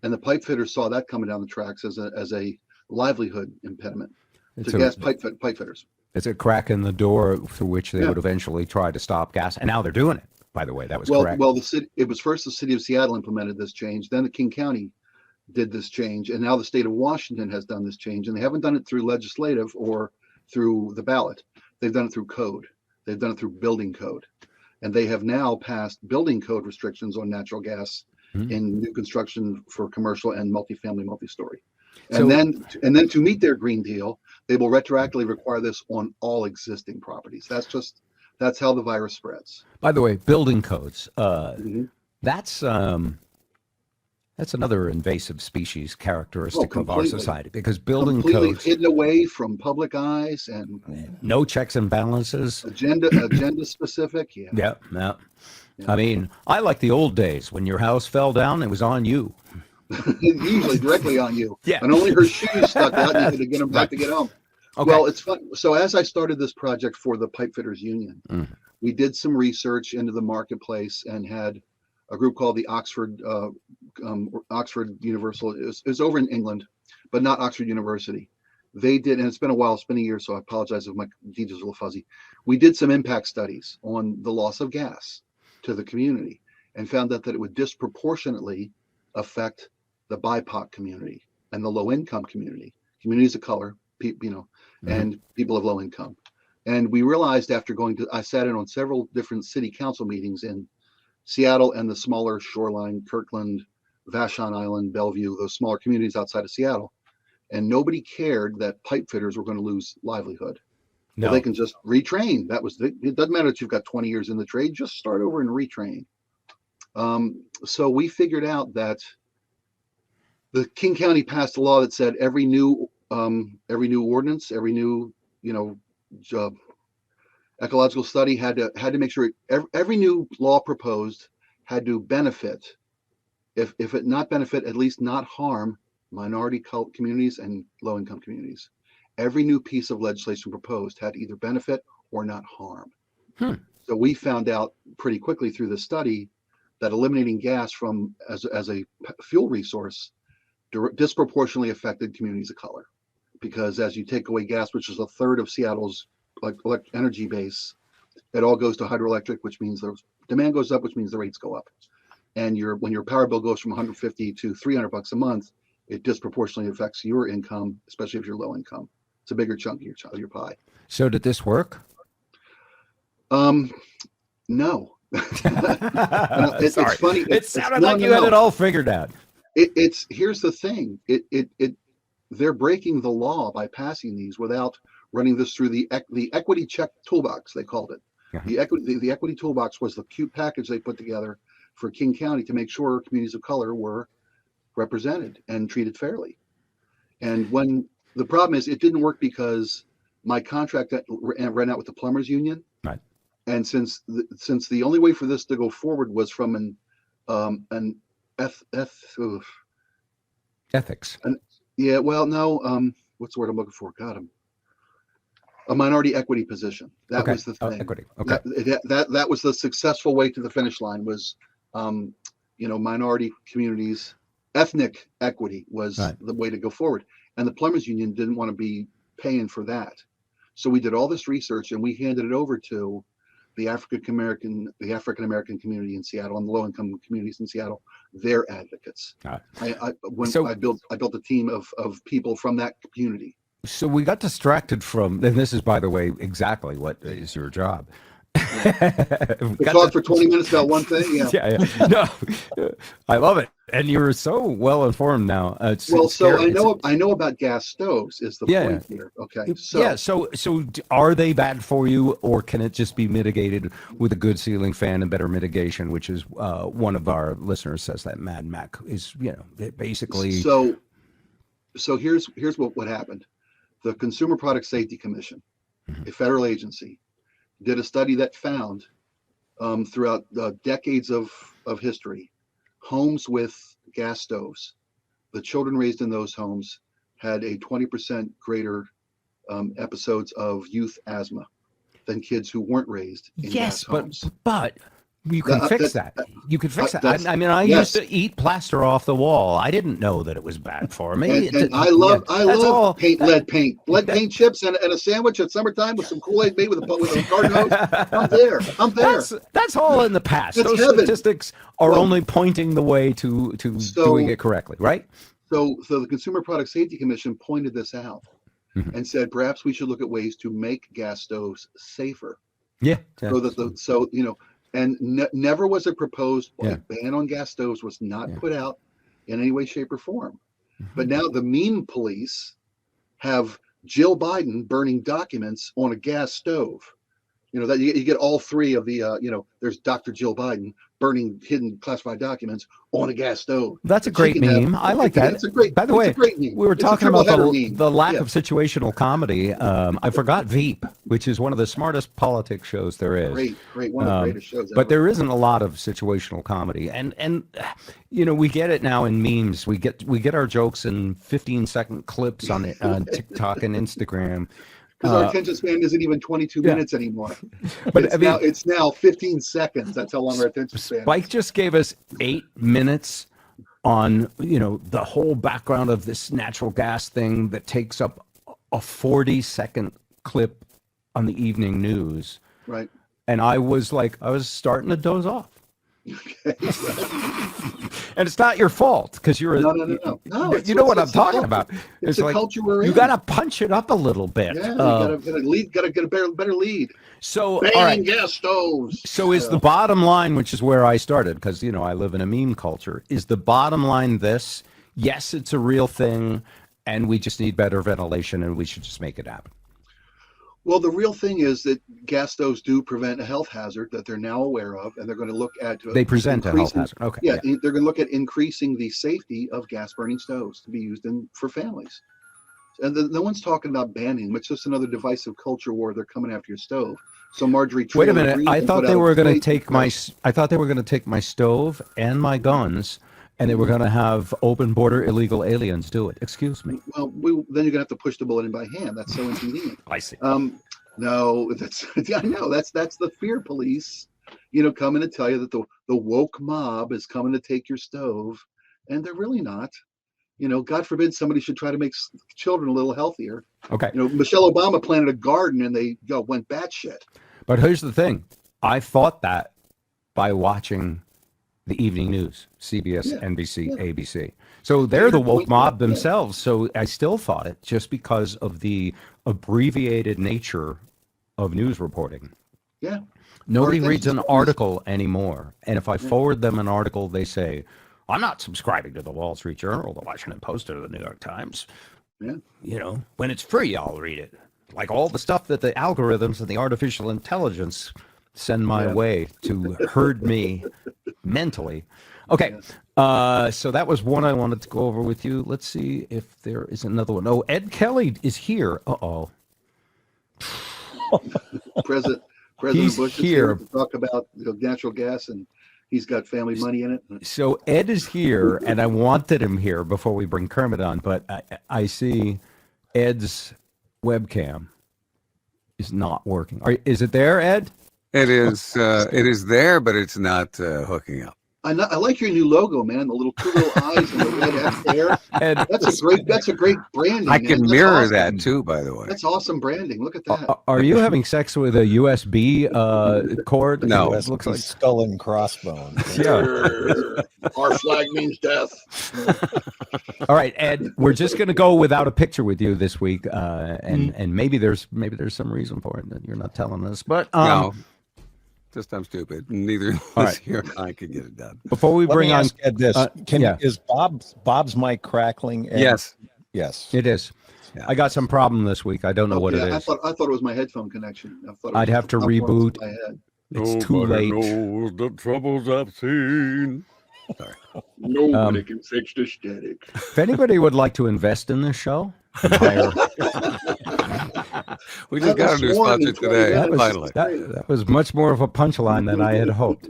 S5: And the pipe fitters saw that coming down the tracks as a livelihood impediment
S1: It's
S5: to gas pipe fitters.
S1: It's a crack in the door through which they
S5: Yeah.
S1: would eventually try to stop gas. And now they're doing it, by the way. That was
S5: Well,
S1: correct.
S5: well, it was first the city of Seattle implemented this change, then the King County did this change, and now the state of Washington has done this change, and they haven't done it through legislative or through the ballot. They've done it through code. They've done it through building code, and they have now passed building code restrictions on natural gas in new construction for commercial and multifamily, multi-story.
S1: So-
S5: And then to meet their Green Deal, they will retroactively require this on all existing properties. That's how the virus spreads.
S1: By the way, building codes.
S5: Mhm.
S1: That's another invasive species characteristic of our
S5: completely.
S1: society, because building
S5: Completely
S1: codes,
S5: hidden away from public eyes and
S1: no checks and balances.
S5: agenda specific. Yeah.
S1: Yeah, yeah. I mean, I like the old days when your house fell down, it was on you.
S5: Usually directly on you.
S1: Yeah.
S5: And only her shoes stuck out. You had to get them back to get home.
S1: Okay.
S5: Well, it's fun. So as I started this project for the Pipe Fitters Union, we did some research into the marketplace and had a group called the Oxford Universal. It was over in England, but not Oxford University. They did, and it's been a while, it's been a year, so I apologize if my details are a little fuzzy. We did some impact studies on the loss of gas to the community and found out that it would disproportionately affect the BIPOC community and the low-income communities of color, and people of low income. And we realized after I sat in on several different city council meetings in Seattle and the smaller shoreline, Kirkland, Vashon Island, Bellevue, those smaller communities outside of Seattle. And nobody cared that pipe fitters were going to lose livelihood.
S1: No.
S5: Well, they can just retrain. It doesn't matter if you've got 20 years in the trade, just start over and retrain. So we figured out that the King County passed a law that said every new ordinance, every new ecological study had to make sure every new law proposed had to benefit, if it not benefit, at least not harm minority communities and low income communities. Every new piece of legislation proposed had to either benefit or not harm. So we found out pretty quickly through the study that eliminating gas as a fuel resource disproportionately affected communities of color, because as you take away gas, which is a third of Seattle's energy base, it all goes to hydroelectric, which means the demand goes up, which means the rates go up. And when your power bill goes from 150 to $300 a month, it disproportionately affects your income, especially if you're low income. It's a bigger chunk of your pie.
S1: So did this work?
S5: No. It's
S1: Sorry.
S5: funny.
S1: It sounded like you had it all figured out.
S5: Here's the thing. They're breaking the law by passing these without running this through the equity check toolbox, they called it.
S1: Yeah.
S5: The equity toolbox was the cute package they put together for King County to make sure communities of color were represented and treated fairly. And when the problem is, it didn't work because my contract ran out with the plumbers union.
S1: Right.
S5: And since the only way for this to go forward was from an
S1: Ethics.
S5: Yeah, well, no, what's the word I'm looking for? God, a minority equity position. That was the thing.
S1: Equity. Okay.
S5: That was the successful way to the finish line was, minority communities, ethnic equity was the way to go forward. And the plumbers union didn't want to be paying for that. So we did all this research and we handed it over to the African American community in Seattle and the low income communities in Seattle. They're advocates. I built a team of people from that community.
S1: So we got distracted from, and this is, by the way, exactly what is your job.
S5: We talked for 20 minutes about one thing. Yeah.
S1: Yeah. No, I love it, and you're so well informed now. It's scary.
S5: I know about gas stoves is the point here. Okay.
S1: So are they bad for you, or can it just be mitigated with a good ceiling fan and better mitigation? Which is one of our listeners says that Mad Mac is basically.
S5: So here's what happened. The Consumer Product Safety Commission, a federal agency, did a study that found throughout decades of history, homes with gas stoves, the children raised in those homes had a 20% greater episodes of youth asthma than kids who weren't raised in gas homes.
S1: But you can fix that. You can fix that. I used to eat plaster off the wall. I didn't know that it was bad for me.
S5: And I love lead paint chips and a sandwich at summertime with some Kool-Aid made with a garden hose. I'm there.
S1: That's all in the past.
S5: That's
S1: Those
S5: heaven.
S1: statistics are only pointing the way to doing it correctly, right?
S5: So the Consumer Product Safety Commission pointed this out and said perhaps we should look at ways to make gas stoves safer.
S1: Yeah.
S5: And never was it proposed. A ban on gas stoves was not put out in any way, shape, or form. But now the meme police have Jill Biden burning documents on a gas stove. That you get all three of the, there's Dr. Jill Biden burning hidden classified documents on a gas stove.
S1: That's a great meme. I like that.
S5: It's a great.
S1: By the way,
S5: it's a great meme.
S1: we were
S5: It's a
S1: talking about
S5: triple header meme.
S1: the lack
S5: Yeah.
S1: of situational comedy. I forgot Veep, which is one of the smartest politics shows there is.
S5: Great, one of the greatest shows.
S1: But
S5: ever.
S1: there isn't a lot of situational comedy, and we get it now in memes. We get our jokes in 15-second clips on TikTok and Instagram.
S5: Because our attention span isn't even 22 minutes anymore.
S1: But
S5: it's now 15 seconds. That's how long our attention span is.
S1: Spike just gave us 8 minutes on the whole background of this natural gas thing that takes up a 40-second clip on the evening news.
S5: Right.
S1: And I was starting to doze off. And it's not your fault because you're
S5: No.
S1: you know what I'm talking about.
S5: It's the
S1: like
S5: culture we're
S1: you
S5: in.
S1: got to punch it up a little bit.
S5: Yeah, you gotta get a better lead.
S1: So all
S5: Banning
S1: right.
S5: gas stoves.
S1: So is the bottom line, which is where I started, because I live in a meme culture, is the bottom line this? Yes, it's a real thing, and we just need better ventilation, and we should just make it happen.
S5: Well, the real thing is that gas stoves do prevent a health hazard that they're now aware of, and they're going to look at.
S1: They present a health
S5: increasing-
S1: hazard. Okay.
S5: Yeah, they're going to look at increasing the safety of gas burning stoves to be used for families. And no one's talking about banning, which is just another divisive culture war. They're coming after your stove. So Marjorie.
S1: Wait a
S5: Taylor
S1: minute.
S5: Greene
S1: I
S5: put
S1: thought
S5: out
S1: they
S5: a
S1: were going to
S5: great-
S1: take my. I thought they were going to take my stove and my guns, and they were going to have open border illegal aliens do it. Excuse me.
S5: Well, then you're going to have to push the bullet in by hand. That's so inconvenient.
S1: I see.
S5: No, that's I know that's the fear police, coming to tell you that the woke mob is coming to take your stove, and they're really not. God forbid somebody should try to make children a little healthier.
S1: Okay.
S5: Michelle Obama planted a garden and they went batshit.
S1: But here's the thing. I thought that by watching the evening news, CBS, NBC, ABC. So they're the woke mob themselves. So I still thought it just because of the abbreviated nature of news reporting.
S5: Yeah.
S1: Nobody reads an article anymore. And if I forward them an article, they say, I'm not subscribing to the Wall Street Journal, the Washington Post, or the New York Times.
S5: Yeah.
S1: When it's free, I'll read it. Like all the stuff that the algorithms and the artificial intelligence send my way to herd me mentally. Okay. So that was one I wanted to go over with you. Let's see if there is another one. Oh, Ed Kelly is here. Uh-oh.
S5: President
S1: He's
S5: Bush is here to talk about natural gas, and he's got family money in it.
S1: So Ed is here, and I wanted him here before we bring Kermit on, but I see Ed's webcam is not working. Is it there, Ed?
S6: It is there, but it's not hooking up.
S5: I like your new logo, man. The two little eyes and the red hair.
S1: Ed,
S5: That's a great branding.
S6: I
S5: man.
S6: can
S5: That's
S6: mirror
S5: awesome.
S6: that too, by the way.
S5: That's awesome branding. Look at that.
S1: are you having sex with a USB cord?
S6: No.
S1: It looks like
S2: skull and crossbones.
S1: yeah.
S5: Our flag means death.
S1: All right, Ed, we're just going to go without a picture with you this week, and maybe there's some reason for it that you're not telling us. But
S6: No, just I'm stupid. Neither
S1: All
S6: this
S1: right.
S6: here I could get it done.
S1: before we
S2: Let
S1: bring
S2: me
S1: on,
S2: ask Ed this:
S1: yeah.
S2: Is Bob's mic crackling? Ed?
S6: Yes.
S2: Yes.
S1: it is.
S6: Yeah.
S1: I got some problem this week. I don't know what it
S5: I
S1: is.
S5: thought it was my headphone connection. I thought it
S1: I'd
S5: was
S1: have to
S5: the top ones
S1: reboot.
S5: in my head.
S1: It's too late.
S6: knows the troubles I've seen.
S5: Nobody can fix the static.
S1: If anybody would like to invest in this show, hire.
S6: We just got a new
S5: sworn in
S6: sponsor
S5: 20
S6: today.
S5: minutes.
S6: Finally.
S1: That was much more of a punchline than I had hoped.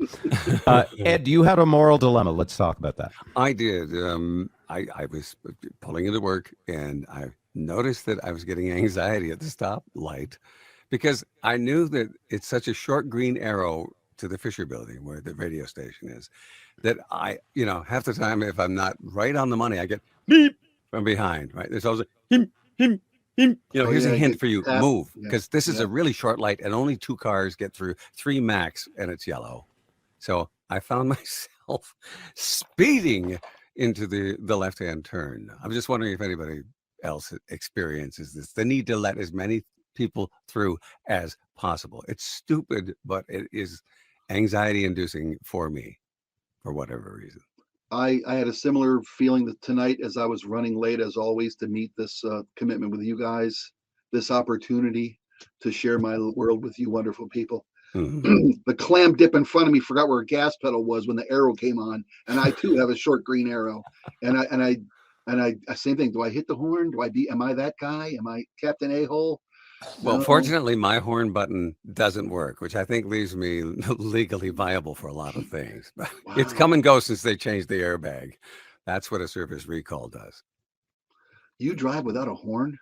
S1: Ed, you had a moral dilemma. Let's talk about that.
S6: I did. I was pulling into work and I noticed that I was getting anxiety at the stoplight because I knew that it's such a short green arrow to the Fisher Building where the radio station is that half the time if I'm not right on the money, I get beep from behind, right? There's always a him. Here's a hint for you, move, because this is a really short light and only 2 cars get through, 3 max, and it's yellow. So I found myself speeding into the left-hand turn. I'm just wondering if anybody else experiences this, the need to let as many people through as possible. It's stupid, but it is anxiety inducing for me for whatever reason.
S5: I had a similar feeling tonight as I was running late, as always, to meet this commitment with you guys, this opportunity to share my world with you wonderful people. The clam dip in front of me forgot where a gas pedal was when the arrow came on, and I too have a short green arrow. And I same thing. Do I hit the horn? Am I that guy? Am I Captain A-hole?
S6: Well,
S5: No.
S6: fortunately, my horn button doesn't work, which I think leaves me legally viable for a lot of things. But it's come and go since they changed the airbag. That's what a service recall does.
S5: You drive without a horn?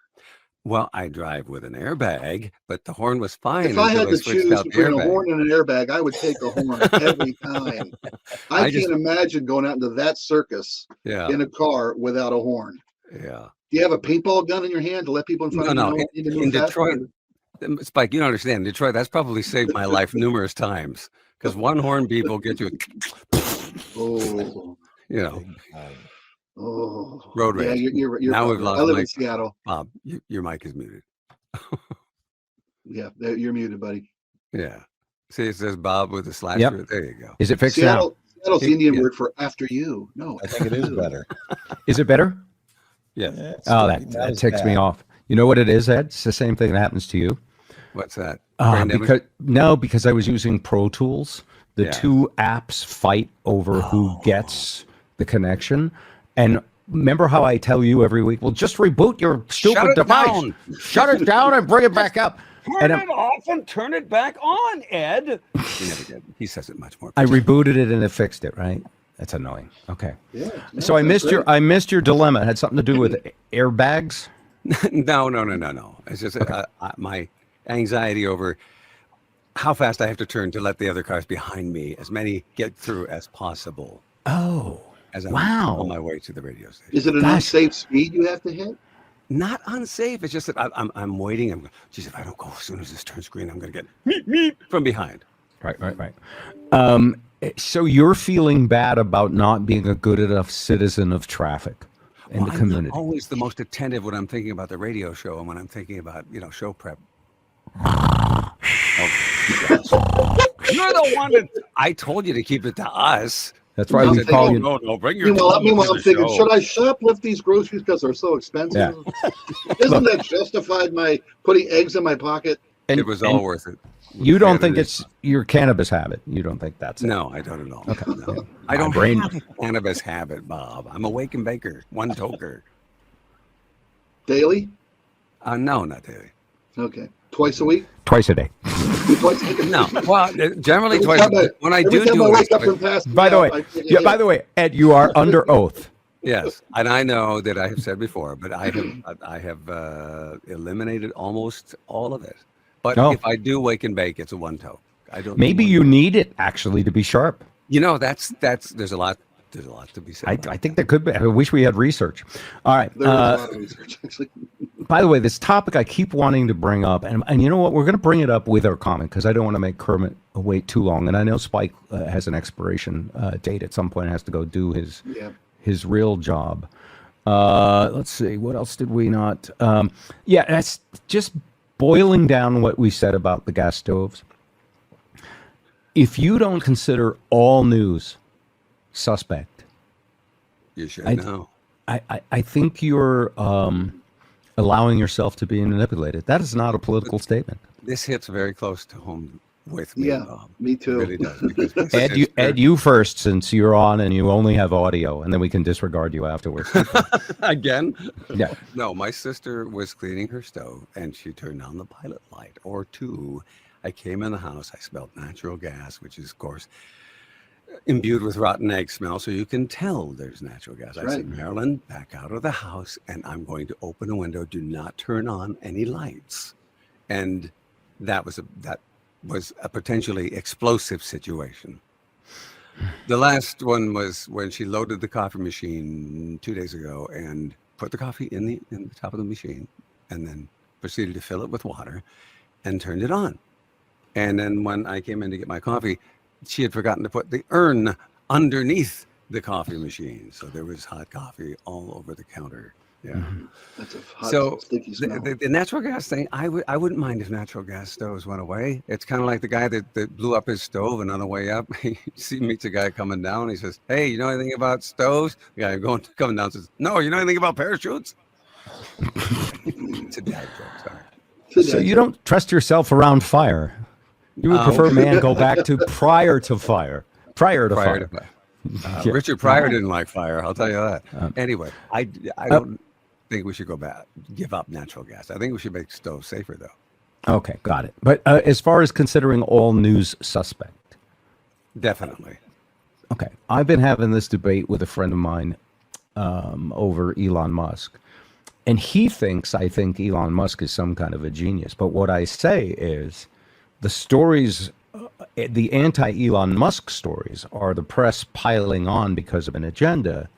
S6: Well, I drive with an airbag, but the horn was fine
S5: If I
S6: until
S5: had
S6: they
S5: to
S6: switched
S5: choose
S6: out the
S5: between a
S6: airbag.
S5: horn and an airbag, I would take a horn every time. I can't imagine going out into that circus
S6: Yeah,
S5: in a car without a horn.
S6: yeah.
S5: Do you have a paintball gun in your hand to let people in front
S6: No,
S5: of you
S6: no.
S5: know you need to
S6: In
S5: move faster?
S6: Detroit, Spike, you don't understand. Detroit, that's probably saved my life numerous times because one horn beep will get you,
S5: Oh,
S6: you know,
S5: oh.
S6: road
S5: Yeah,
S6: rage.
S5: you're
S6: Now we've
S5: probably-
S6: lost
S5: I live in
S6: Mike.
S5: Seattle.
S6: Bob, your mic is muted.
S5: Yeah, you're muted, buddy.
S6: Yeah. See, it says Bob with a slash
S1: Yep.
S6: through it. There you go.
S1: Is it fixed now?
S5: Seattle's the Indian
S6: Yeah.
S5: word for after you. No,
S2: I think it is better.
S1: Is it better?
S6: Yeah.
S2: Yeah, it's
S1: Oh,
S2: not
S1: that
S2: as
S1: ticks me
S2: bad.
S1: off. You know what it is, Ed? It's the same thing that happens to you.
S6: What's that? Brain damage?
S1: Because I was using Pro Tools. The
S6: Yeah.
S1: two apps fight over who gets the connection. And remember how I tell you every week, well, just reboot your stupid
S6: it
S1: device.
S6: down.
S1: Shut it down and bring it back up.
S6: Turn
S1: And
S6: it off and turn it back on, Ed. He never did. He says it much more.
S1: I rebooted it and it fixed it, right? That's annoying. Okay.
S5: yeah.
S1: So I missed
S5: your.
S1: missed your dilemma. It had something to do with airbags.
S6: No. It's just my anxiety over how fast I have to turn to let the other cars behind me, as many get through as possible,
S1: Oh,
S6: as I'm
S1: wow.
S6: on my way to the radio station.
S5: Is it an
S1: Gosh.
S5: unsafe speed you have to hit?
S6: Not unsafe. It's just that I'm waiting. I'm going, geez, if I don't go as soon as this turns green, I'm going to get meep from behind.
S1: Right. So you're feeling bad about not being a good enough citizen of traffic in the
S6: I'm
S1: community.
S6: not always the most attentive when I'm thinking about the radio show and when I'm thinking about, show prep. You're the one that I told you to keep it to us.
S1: That's why we
S5: I'm
S1: call
S5: thinking-
S1: you.
S6: No, bring your
S5: Meanwhile, I'm thinking, should I shoplift these groceries because they're so expensive? Isn't that justified my putting eggs in my pocket?
S1: And,
S6: It was all worth it.
S1: you don't think
S6: Yeah,
S1: it's your cannabis habit. You don't think that's it.
S6: No, I don't at all.
S1: Okay.
S6: No. I don't
S1: brain-
S6: have a cannabis habit, Bob. I'm a wake and baker, one toker.
S5: Daily?
S6: No, not daily.
S5: Okay. Twice a week?
S1: Twice a day.
S5: Twice a week?
S6: No, well, generally
S5: Every
S6: twice.
S5: time
S6: When I
S5: every
S6: do
S5: time I
S6: do
S5: wake up
S6: it,
S5: and pass
S1: By the
S5: out,
S1: way,
S5: I take a
S1: yeah.
S5: hit.
S1: By the way, Ed, you are under oath.
S6: yes, and I know that I have said before, but I have eliminated almost all of it. But
S1: Oh.
S6: if I do wake and bake, it's a one toe. I don't.
S1: Maybe
S6: do
S1: you
S6: one-
S1: need it actually to be sharp.
S6: That's there's a lot to be said.
S1: I
S6: about
S1: think there could be. I wish we had research. All right.
S5: There was a lot of research, actually.
S1: By the way, this topic I keep wanting to bring up, and you know what? We're going to bring it up with our comment because I don't want to make Kermit wait too long. And I know Spike has an expiration date at some point. Has to go do
S5: Yeah.
S1: his real job. Let's see. What else did we not? Yeah, that's just boiling down what we said about the gas stoves. If you don't consider all news suspect,
S6: You should
S1: I-
S6: know.
S1: I think you're allowing yourself to be manipulated. That is not a political statement.
S6: This hits very close to home with me,
S5: Yeah,
S6: Bob.
S5: me
S6: It
S5: too.
S6: really does. because my
S1: Ed,
S6: sister-
S1: you first, since you're on and you only have audio, and then we can disregard you afterwards.
S6: again.
S1: Yeah.
S6: No, my sister was cleaning her stove and she turned on the pilot light or two. I came in the house. I smelled natural gas, which is, of course, imbued with rotten egg smell. So you can tell there's natural gas. I said,
S5: Right.
S6: Marilyn, back out of the house and I'm going to open a window. Do not turn on any lights. And that was a potentially explosive situation. The last one was when she loaded the coffee machine 2 days ago and put the coffee in the top of the machine and then proceeded to fill it with water and turned it on. And then when I came in to get my coffee, she had forgotten to put the urn underneath the coffee machine. So there was hot coffee all over the counter Yeah.
S5: That's a hot,
S6: So
S5: sticky smell.
S6: the natural gas thing, I wouldn't mind if natural gas stoves went away. It's kind of like the guy that blew up his stove, and on the way up, he meets a guy coming down. He says, "Hey, you know anything about stoves?" The guy coming down says, "No, you know anything about parachutes?" It's a dad joke. Sorry.
S1: So you don't trust yourself around fire. You would prefer man go back to prior to fire. Prior to fire. Yeah.
S6: Richard Pryor didn't like fire. I'll tell you that. Anyway, I don't think we should give up natural gas. I think we should make stoves safer, though.
S1: Okay, got it. But as far as considering all news suspect,
S6: Definitely.
S1: okay, I've been having this debate with a friend of mine over Elon Musk. And he thinks I think Elon Musk is some kind of a genius. But what I say is the stories, the anti-Elon Musk stories are the press piling on because of an agenda.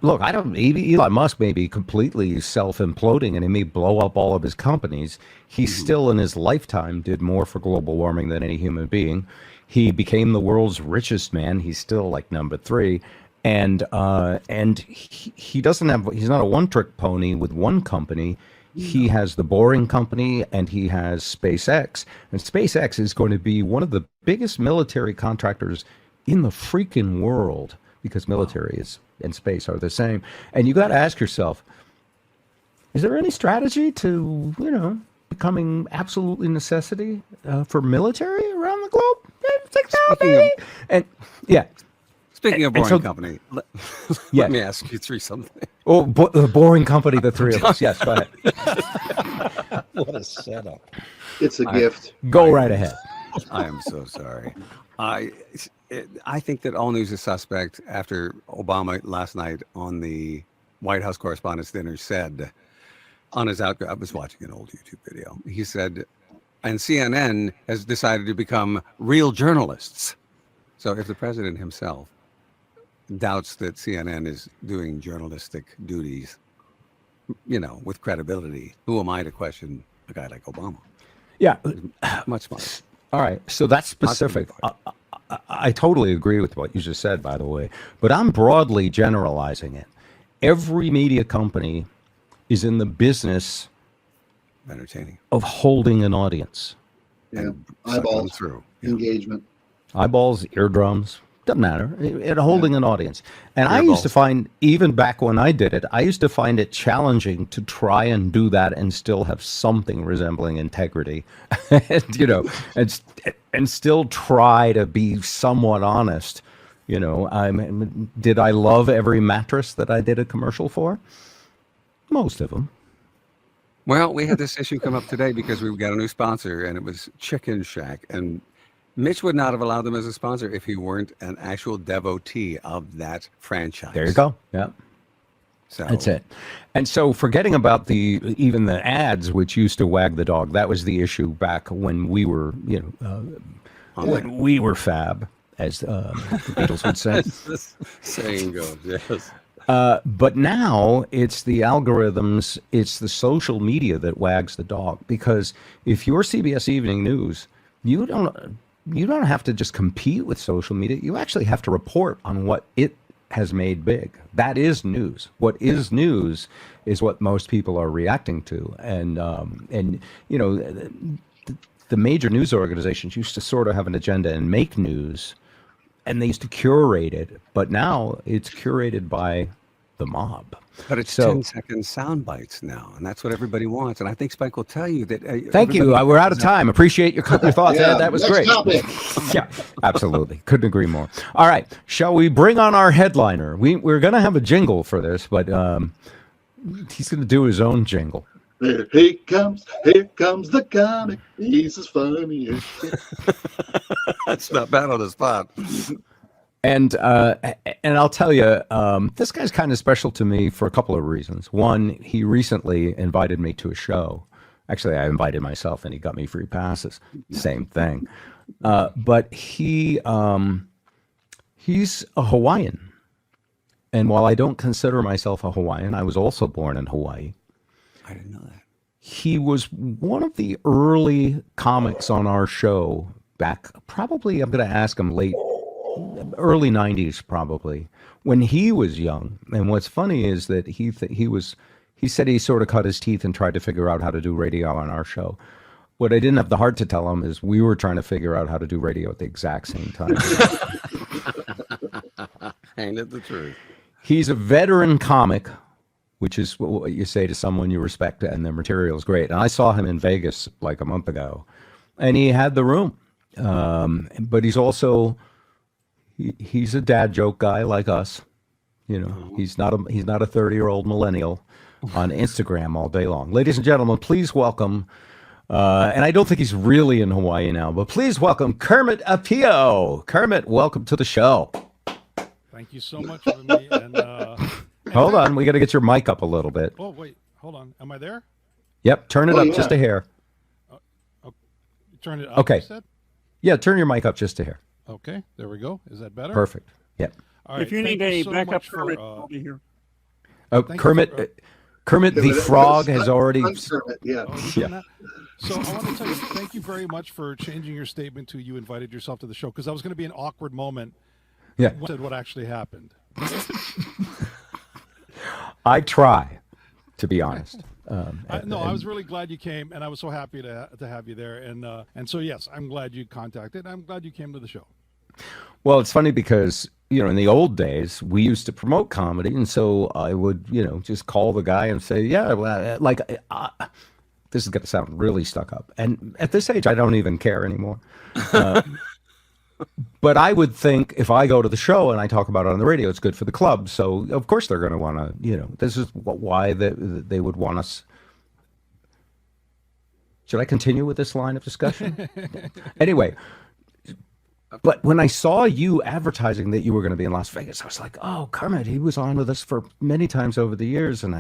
S1: Look, maybe Elon Musk may be completely self-imploding and he may blow up all of his companies. He still in his lifetime did more for global warming than any human being. He became the world's richest man. He's still like number 3. And he doesn't have, he's not a one-trick pony with one company. He has the Boring Company and he has SpaceX. And SpaceX is going to be one of the biggest military contractors in the freaking world because military and space are the same. And you got to ask yourself, is there any strategy to, becoming absolutely necessity for military around the globe? And yeah.
S6: Speaking of Boring Company,
S1: Yeah.
S6: let me ask you something.
S1: Oh, the Boring Company, the three of us. Yes, go ahead.
S2: What a setup.
S5: It's a gift.
S1: Go right ahead.
S6: I am so sorry. I think that all news is suspect after Obama last night on the White House Correspondents' Dinner said on his I was watching an old YouTube video. He said, and CNN has decided to become real journalists. So if the president himself doubts that CNN is doing journalistic duties, with credibility, who am I to question a guy like Obama?
S1: Yeah.
S6: Much smarter.
S1: All right. So that's specific. I totally agree with what you just said, by the way, but I'm broadly generalizing it. Every media company is in the business
S6: Entertaining.
S1: of holding an audience.
S5: Yeah.
S6: Suck them
S5: Eyeballs,
S6: through.
S5: engagement.
S1: Eyeballs, eardrums, doesn't matter. Holding an audience. And I
S6: Earballs.
S1: used to find, even back when I did it, I used to find it challenging to try and do that and still have something resembling integrity, and still try to be somewhat honest. Did I love every mattress that I did a commercial for? Most of them.
S6: Well, we had this issue come up today because we got a new sponsor, and it was Chicken Shack. And Mitch would not have allowed them as a sponsor if he weren't an actual devotee of that franchise.
S1: There you go. Yeah.
S6: So
S1: That's it. And so forgetting about even the ads, which used to wag the dog, that was the issue back when we were, when we were fab, as the Beatles would say.
S6: as this saying goes, yes.
S1: But now it's the algorithms, it's the social media that wags the dog. Because if you're CBS Evening News, you don't have to just compete with social media. You actually have to report on what it has made big. That is news. What is news is what most people are reacting to. And the major news organizations used to sort of have an agenda and make news, and they used to curate it. But now it's curated by the mob.
S6: But it's
S1: So-
S6: 10-second sound bites now, and that's what everybody wants. And I think Spike will tell you that.
S1: Thank you. We're out of time. Appreciate your thoughts.
S5: Yeah,
S1: Ed. That was
S5: next
S1: great.
S5: topic.
S1: Yeah, absolutely. Couldn't agree more. All right. Shall we bring on our headliner? We're going to have a jingle for this, but he's going to do his own jingle.
S5: Here he comes. Here comes the comic. He's as funny as shit.
S6: That's not bad on the spot.
S1: And I'll tell you, this guy's kind of special to me for a couple of reasons. One, he recently invited me to a show. Actually, I invited myself, and he got me free passes. Same thing. But he's a Hawaiian. And while I don't consider myself a Hawaiian, I was also born in Hawaii.
S6: I didn't know that.
S1: He was one of the early comics on our show back, probably, I'm going to ask him, late early 90s probably, when he was young. And what's funny is that he said he sort of cut his teeth and tried to figure out how to do radio on our show. What I didn't have the heart to tell him is we were trying to figure out how to do radio at the exact same time.
S6: Ain't it the truth?
S1: He's a veteran comic, which is what you say to someone you respect, and their material is great. And I saw him in Vegas like a month ago, and he had the room. But he's also he's a dad joke guy like us. You know, he's not a 30-year-old millennial on Instagram all day long. Ladies and gentlemen, please welcome. And I don't think he's really in Hawaii now, but please welcome Kermet Apio. Kermit, welcome to the show.
S7: Thank you so much for me. And
S1: hold on, we got to get your mic up a little bit.
S7: oh wait, hold on. Am I there?
S1: Yep, turn it up just a hair.
S7: Turn it up.
S1: Okay.
S7: You said?
S1: Yeah, turn your mic up just a hair.
S7: Okay, there we go. Is that better?
S1: Perfect. Yep.
S7: All right.
S8: If you
S7: thank
S8: need a
S7: so
S8: backup
S7: much
S8: Kermit,
S7: for,
S8: I'll be here.
S1: Oh,
S7: Thank you
S1: Kermit,
S7: for-
S1: Kermit the frog has already.
S5: Yeah.
S1: Yeah.
S7: So I want to tell you, thank you very much for changing your statement to you invited yourself to the show, because that was going to be an awkward moment.
S1: Yeah.
S7: When I said what actually happened.
S1: I try, to be honest.
S7: I was really glad you came, and I was so happy to have you there. And so yes, I'm glad you contacted. I'm glad you came to the show.
S1: Well, it's funny because, you know, in the old days, we used to promote comedy. And so I would, you know, just call the guy and say, yeah, well, like, this is going to sound really stuck up. And at this age, I don't even care anymore. But I would think if I go to the show and I talk about it on the radio, it's good for the club. So, of course, they're going to want to, you know, this is why they would want us. Should I continue with this line of discussion? Anyway. But when I saw you advertising that you were going to be in Las Vegas, I was like, "Oh, Kermit, he was on with us for many times over the years." And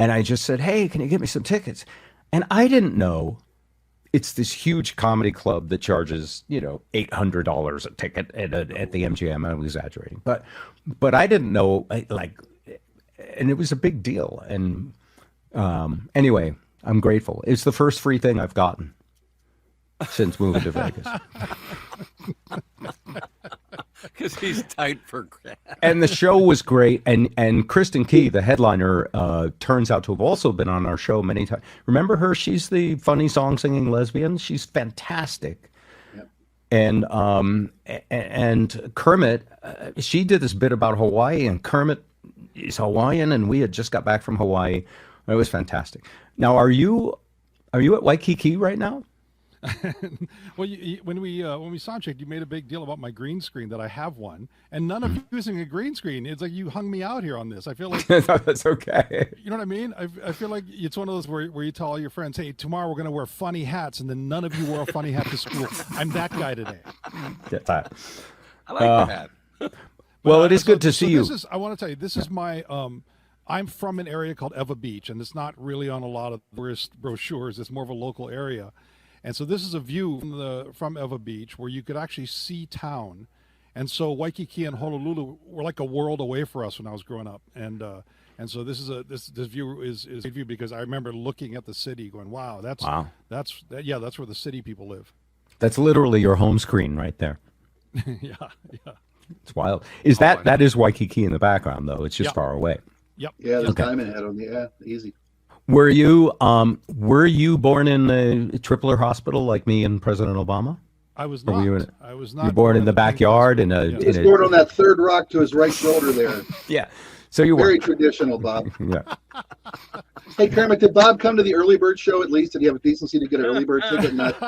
S1: I just said, "Hey, can you get me some tickets?" And I didn't know it's this huge comedy club that charges, you know, $800 a ticket at the MGM. I'm exaggerating, but I didn't know, like, and it was a big deal. And anyway, I'm grateful. It's the first free thing I've gotten since moving to Vegas.
S6: Because he's tight for crap.
S1: And the show was great. And Kristen Key, the headliner, turns out to have also been on our show many times. Remember her? She's the funny song singing lesbian. She's fantastic. Yep. And Kermit, she did this bit about Hawaii, and Kermit is Hawaiian, and we had just got back from Hawaii. It was fantastic. Now, are you at Waikiki right now?
S7: Well, when we soundchecked, you made a big deal about my green screen, that I have one, and none of you using a green screen. It's like you hung me out here on this. I feel like
S1: That's okay.
S7: you know what I mean. I feel like it's one of those where you tell all your friends, "Hey, tomorrow we're going to wear funny hats," and then none of you wore a funny hat to school. I'm that guy today.
S6: I like that.
S1: Well, it is good to see you.
S7: I want to tell you, this is my. I'm from an area called Eva Beach, and it's not really on a lot of tourist brochures. It's more of a local area. And so this is a view from Eva Beach where you could actually see town. And so Waikiki and Honolulu were like a world away for us when I was growing up. And so this view is a view because I remember looking at the city going, wow, that's where the city people live.
S1: That's literally your home screen right there.
S7: Yeah.
S1: It's wild. Is that is Waikiki in the background though? It's just far away.
S7: Yep.
S5: Yeah, there's Diamond Head on the easy.
S1: Were you born in a Tripler hospital like me and President Obama?
S7: I was
S1: Or
S7: not.
S1: were you
S7: I was
S1: You
S7: not.
S1: were born in the backyard in a.
S5: He scored on that third rock to his right shoulder there.
S1: Yeah. So you
S5: Very
S1: were.
S5: traditional, Bob.
S1: Yeah.
S5: Hey, Kermit, did Bob come to the early bird show at least? Did he have a decency to get an early bird ticket and not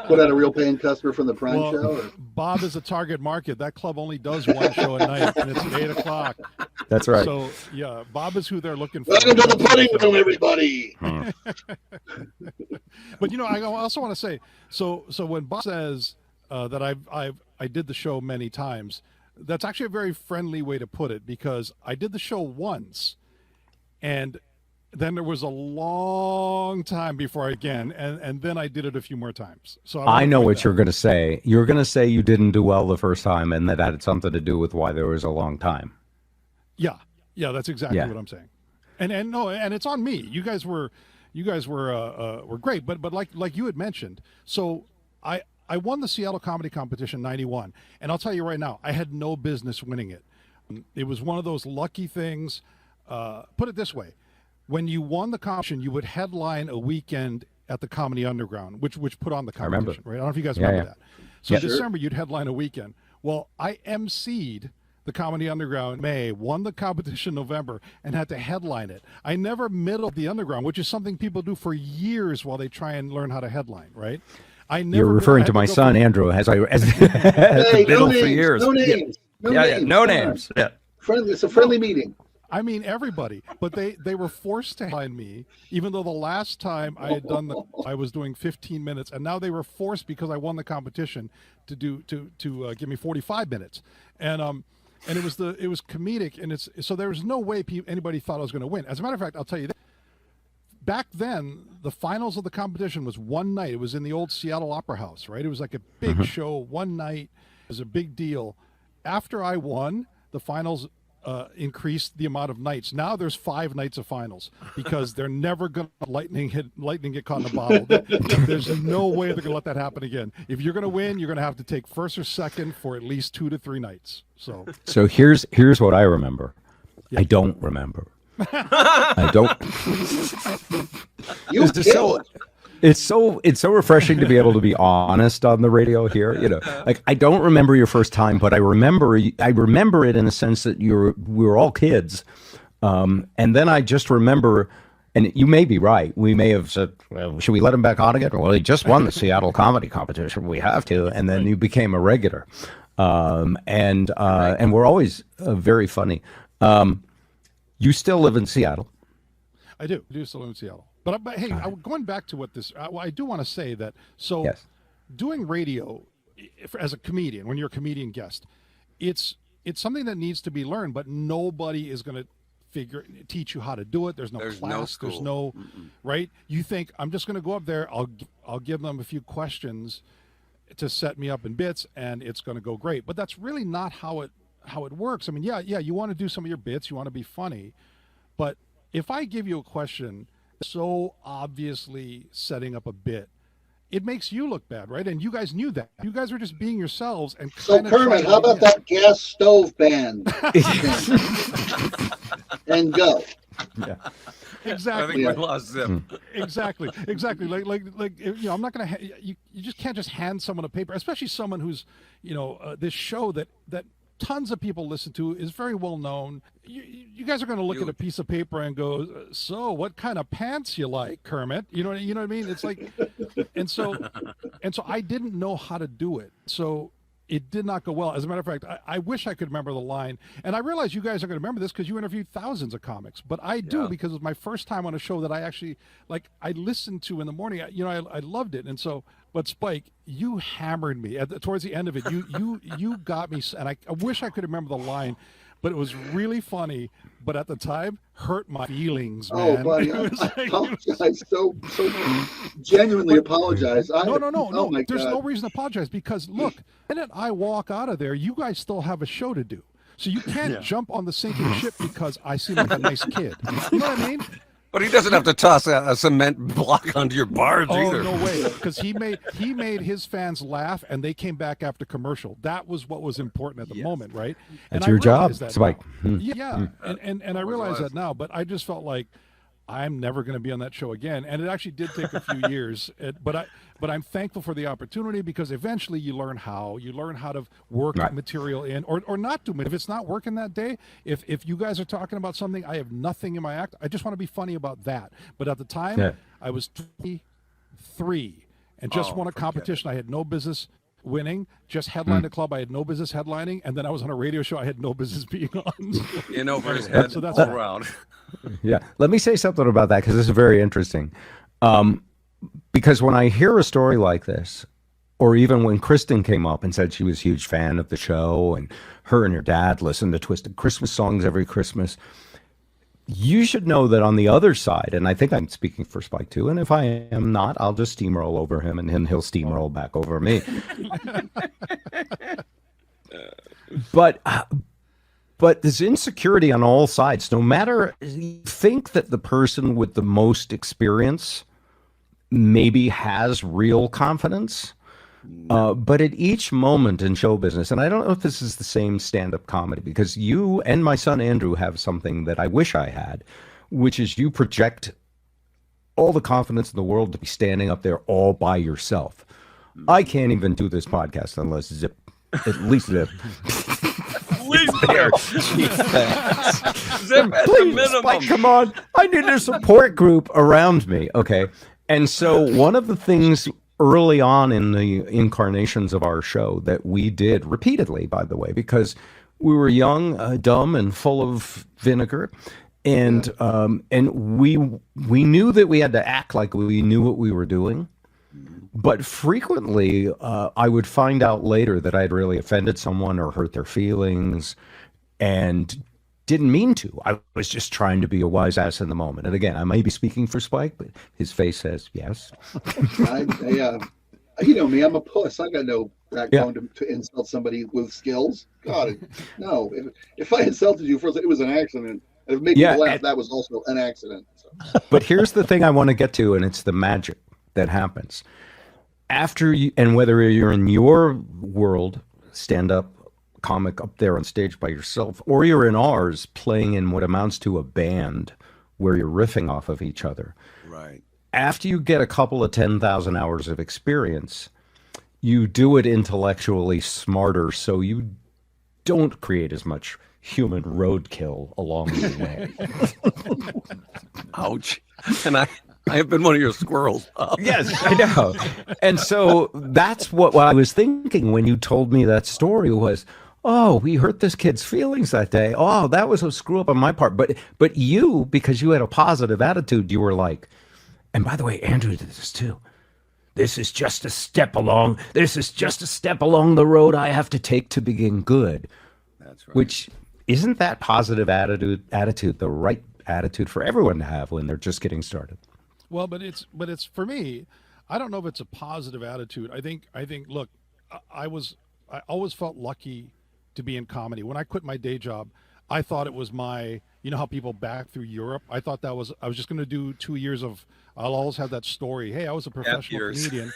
S5: put out a real paying customer from the prime show? Or?
S7: Bob is a target market. That club only does one show a night, and it's at 8:00.
S1: That's right.
S7: So yeah, Bob is who they're looking for.
S5: Welcome to the pudding room, everybody.
S7: But I also want to say, so when Bob says that I did the show many times, that's actually a very friendly way to put it, because I did the show once, and then there was a long time before and then I did it a few more times. So
S1: I know what you're going to say. You're going to say you didn't do well the first time, and that had something to do with why there was a long time.
S7: Yeah, that's exactly what I'm saying. And no, and it's on me. You guys were great, but like you had mentioned. So I I won the Seattle Comedy Competition '91, and I'll tell you right now, I had no business winning it. It was one of those lucky things. Put it this way: when you won the competition, you would headline a weekend at the Comedy Underground, which put on the competition. Right? I don't know if you guys remember that. So in December, you'd headline a weekend. Well, I emceed the Comedy Underground in May, won the competition in November, and had to headline it. I never middled the Underground, which is something people do for years while they try and learn how to headline, right? I never.
S1: You're referring to my son, Andrew, as
S5: Hey,
S1: the middle
S5: no
S1: for
S5: names,
S1: years.
S5: no names. No
S8: Yeah,
S5: names.
S8: no
S5: Come on.
S8: names. Yeah.
S5: Friendly, it's a friendly meeting.
S7: I mean, everybody, but they were forced to headline me, even though the last time I had done I was doing 15 minutes, and now they were forced because I won the competition to give me 45 minutes, and it was comedic, and so there was no way anybody thought I was going to win. As a matter of fact, I'll tell you this. Back then, the finals of the competition was one night. It was in the old Seattle Opera House, right? It was like a big show, one night. It was a big deal. After I won, the finals increased the amount of nights. Now there's 5 nights of finals because they're never going to lightning get caught in a bottle. There's no way they're going to let that happen again. If you're going to win, you're going to have to take first or second for at least 2 to 3 nights. So
S1: here's what I remember. I don't remember. I don't.
S5: You killed.
S1: It's so refreshing to be able to be honest on the radio here. Like I don't remember your first time, but I remember it in the sense that we were all kids, and then I just remember, and you may be right. We may have said, well, should we let him back on again? Well, he just won the Seattle Comedy Competition. We have to, and then you became a regular, and we're always very funny. You still live in Seattle.
S7: I do still live in Seattle. But hey, going back to what this, I do want to say that. So, doing radio as a comedian, when you're a comedian guest, it's something that needs to be learned. But nobody is going to teach you how to do it. There's no class.
S6: No school.
S7: There's no right. You think I'm just going to go up there. I'll give them a few questions to set me up in bits, and it's going to go great. But that's really not how it works. I mean, yeah, you want to do some of your bits. You want to be funny, but if I give you a question so obviously setting up a bit, it makes you look bad, right? And you guys knew that. You guys were just being yourselves. And
S5: So Kermit, how about that gas stove band? And go.
S1: Yeah.
S7: Exactly.
S6: I think we lost Zip.
S7: Exactly. Like I'm not gonna. You just can't just hand someone a paper, especially someone who's this show that tons of people listen to, is very well known. You guys are going to look at a piece of paper and go, so what kind of pants you like, Kermit? You know what I mean? It's like, and so I didn't know how to do it. So it did not go well. As a matter of fact, I wish I could remember the line. And I realize you guys are going to remember this because you interviewed thousands of comics. But I do because it was my first time on a show that I actually, I listened to in the morning. I loved it. And so, but Spike, you hammered me towards the end of it. You got me. And I wish I could remember the line. But it was really funny, but at the time, hurt my feelings, man.
S5: Oh, buddy, I apologize. So genuinely apologize.
S7: No.
S5: Oh my
S7: There's
S5: God.
S7: no reason to apologize because, look, the minute I walk out of there, you guys still have a show to do. So you can't jump on the sinking ship because I seem like a nice kid. You know what I mean?
S6: But he doesn't have to toss a cement block onto your barge either.
S7: Oh, no way. Because he made his fans laugh, and they came back after commercial. That was what was important at the moment, right?
S1: That's
S7: and
S1: your
S7: I
S1: job,
S7: realize that
S1: Spike.
S7: now. Yeah, and I realize that now, but I just felt like I'm never going to be on that show again. And it actually did take a few years, but I'm thankful for the opportunity because eventually you learn how to work material in or not do it. If it's not working that day, if you guys are talking about something, I have nothing in my act. I just want to be funny about that. But at the time, I was 23 and just won a competition I had no business winning, just headlined a club I had no business headlining, and then I was on a radio show I had no business being on.
S6: In over his head,
S7: So that's
S6: all around.
S1: Yeah. Let me say something about that because this is very interesting. Because when I hear a story like this, or even when Kristen came up and said she was a huge fan of the show and her and her dad listened to Twisted Christmas songs every Christmas, you should know that on the other side, and I think I'm speaking for Spike too, and if I am not, I'll just steamroll over him and then he'll steamroll back over me. But there's insecurity on all sides. No matter, you think that the person with the most experience maybe has real confidence, But at each moment in show business, and I don't know if this is the same stand-up comedy, because you and my son Andrew have something that I wish I had, which is you project all the confidence in the world to be standing up there all by yourself. I can't even do this podcast unless Zip, at least Zip.
S6: There. Zip at the
S1: Please,
S6: minimum.
S1: Spike, come on. I need a support group around me. Okay. And so one of the things early on in the incarnations of our show that we did repeatedly, by the way, because we were young, dumb, and full of vinegar. And we knew that we had to act like we knew what we were doing. But frequently, I would find out later that I'd really offended someone or hurt their feelings and didn't mean to. I was just trying to be a wise ass in the moment. And again, I may be speaking for Spike, but his face says yes.
S5: You know me, I'm a puss. I got no backbone to insult somebody with skills. God, no. If I insulted you first, it was an accident. If it made me laugh, that was also an accident. So.
S1: But here's the thing I want to get to, and it's the magic that happens. After you, and whether you're in your world, stand-up comic up there on stage by yourself, or you're in ours playing in what amounts to a band where you're riffing off of each other.
S6: Right.
S1: After you get a couple of 10,000 hours of experience, you do it intellectually smarter, so you don't create as much human roadkill along the way.
S6: Ouch. And I have been one of your squirrels.
S1: Yes, I know. And so that's what I was thinking when you told me that story was, oh, we hurt this kid's feelings that day. Oh, that was a screw up on my part. But you, because you had a positive attitude, you were like, and by the way, Andrew did this too. This is just a step along the road I have to take to begin good.
S6: That's right.
S1: Which isn't that positive attitude the right attitude for everyone to have when they're just getting started?
S7: Well, but it's for me, I don't know if it's a positive attitude. I think look, I always felt lucky to be in comedy. When I quit my day job, I thought it was my, you know how people back through Europe? I thought I was just going to do 2 years of, I'll always have that story. Hey, I was a professional comedian.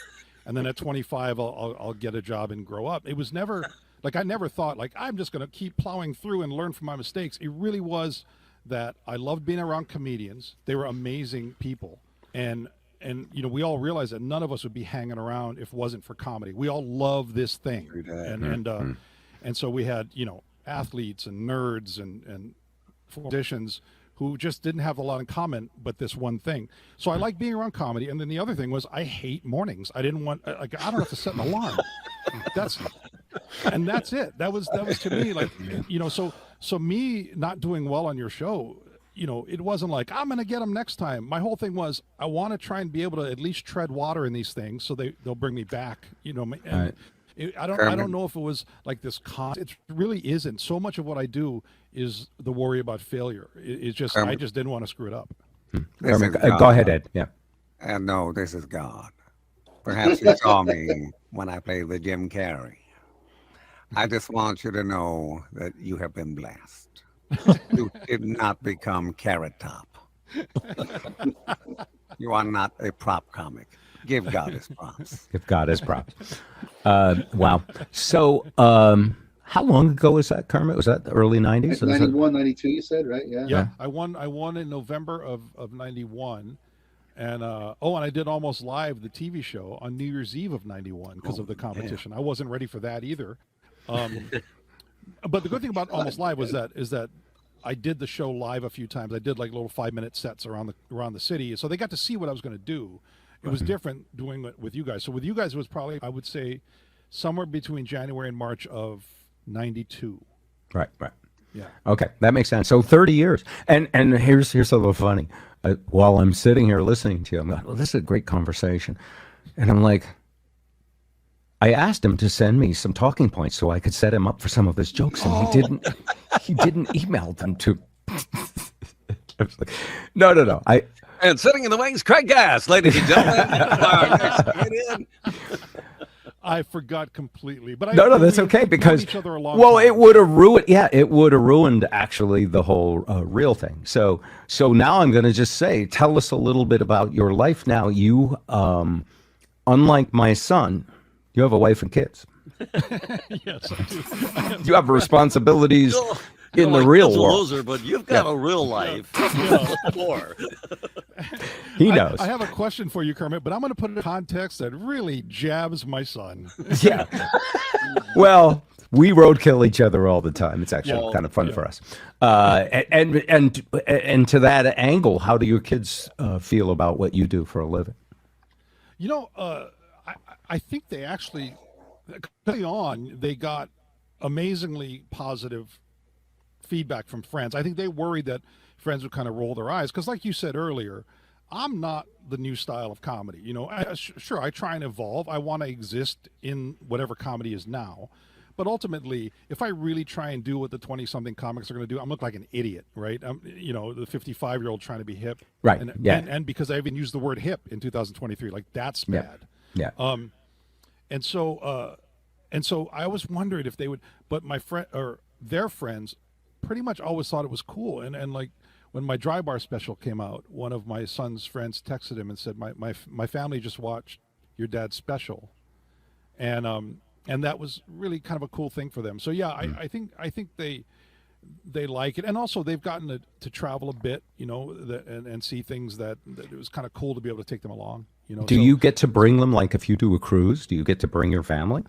S7: And then at 25, I'll get a job and grow up. It was never like, I never thought like, I'm just going to keep plowing through and learn from my mistakes. It really was that I loved being around comedians. They were amazing people. And you know, we all realized that none of us would be hanging around if it wasn't for comedy. We all love this thing. And so we had, you know, athletes and nerds and musicians who just didn't have a lot in common but this one thing. So I like being around comedy. And then the other thing was I hate mornings. I didn't want, like, I don't have to set an alarm. That's it. That was to me, like, you know, so me not doing well on your show, you know, it wasn't like I'm going to get them next time. My whole thing was I want to try and be able to at least tread water in these things so they'll bring me back, you know. And I don't know if it was like this it really isn't. So much of what I do is the worry about failure. It's just I just didn't want to screw it up.
S1: Go ahead, Ed. Yeah.
S6: And no, this is God. Perhaps you saw me when I played with Jim Carrey. I just want you to know that you have been blessed. You did not become Carrot Top. You are not a prop comic. Give God his props.
S1: Give God his props. Wow. So how long ago was that, Kermit? Was that the early 90s?
S5: 91, 92, you said, right?
S7: Yeah. I won in November of 91. And and I did Almost Live, the TV show, on New Year's Eve of 91 because of the competition. Man. I wasn't ready for that either. But the good thing about Almost Live is that I did the show live a few times. I did like little 5-minute sets around the city, so they got to see what I was going to do. It was different doing it with you guys. So with you guys, it was probably, I would say, somewhere between January and March of 92.
S1: Right.
S7: Yeah.
S1: Okay, that makes sense. So 30 years. And here's a little funny. While I'm sitting here listening to you, I'm like, well, this is a great conversation. And I'm like, I asked him to send me some talking points so I could set him up for some of his jokes, and he didn't email them to. I was like, no.
S6: And sitting in the wings, Craig Gass, ladies and gentlemen.
S7: I forgot completely, but
S1: no, that's okay because
S7: each other a long time.
S1: It would have ruined. Yeah, it would have ruined actually the whole real thing. So now I'm going to just say, tell us a little bit about your life now. You, unlike my son, You have a wife and kids.
S7: Yes, I do.
S1: You have responsibilities in the real
S8: Bill's a
S1: world.
S8: loser, but you've got a real life. More.
S1: He knows.
S7: I have a question for you, Kermit, but I'm going to put it in context that really jabs my son.
S1: Yeah. Well, we roadkill each other all the time. It's actually kind of fun for us. And to that angle, how do your kids feel about what you do for a living?
S7: You know, I think they actually, early on, they got amazingly positive feedback from friends. I think they worried that friends would kind of roll their eyes because, like you said earlier, I'm not the new style of comedy. You know, sure, I try and evolve. I want to exist in whatever comedy is now. But ultimately, if I really try and do what the 20-something comics are going to do, I'm look like an idiot, right? You know, the 55-year-old trying to be hip.
S1: Right,
S7: And,
S1: yeah.
S7: and because I even used the word hip in 2023, like that's bad.
S1: Yeah.
S7: And so I was wondering if they would, but my friend or their friends pretty much always thought it was cool. And like when my Dry Bar special came out, one of my son's friends texted him and said, my family just watched your dad's special. And that was really kind of a cool thing for them. So yeah, I think they like it. And also they've gotten to travel a bit, you know, and see things that it was kind of cool to be able to take them along. You know,
S1: Do you get to bring them, like if you do a cruise, do you get to bring your family?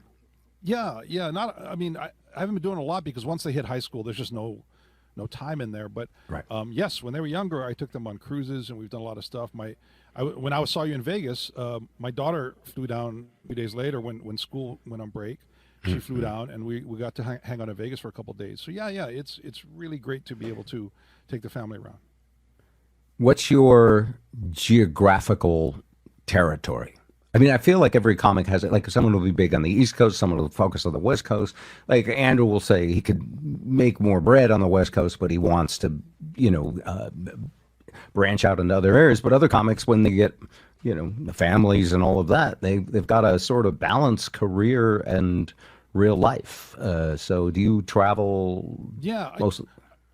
S7: Yeah. I mean, I haven't been doing a lot because once they hit high school, there's just no time in there. But
S1: Right.
S7: Yes, when they were younger, I took them on cruises and we've done a lot of stuff. When I saw you in Vegas, my daughter flew down a few days later when school went on break. She flew down and we got to hang out in Vegas for a couple of days. So yeah, it's really great to be able to take the family around.
S1: What's your geographical territory? I mean, I feel like every comic has it. Like someone will be big on the East Coast, someone will focus on the West Coast. Like Andrew will say he could make more bread on the West Coast, but he wants to, branch out into other areas. But other comics, when they get, the families and all of that, they've got to sort of balance career and real life. So do you travel?
S7: Yeah.
S1: Mostly?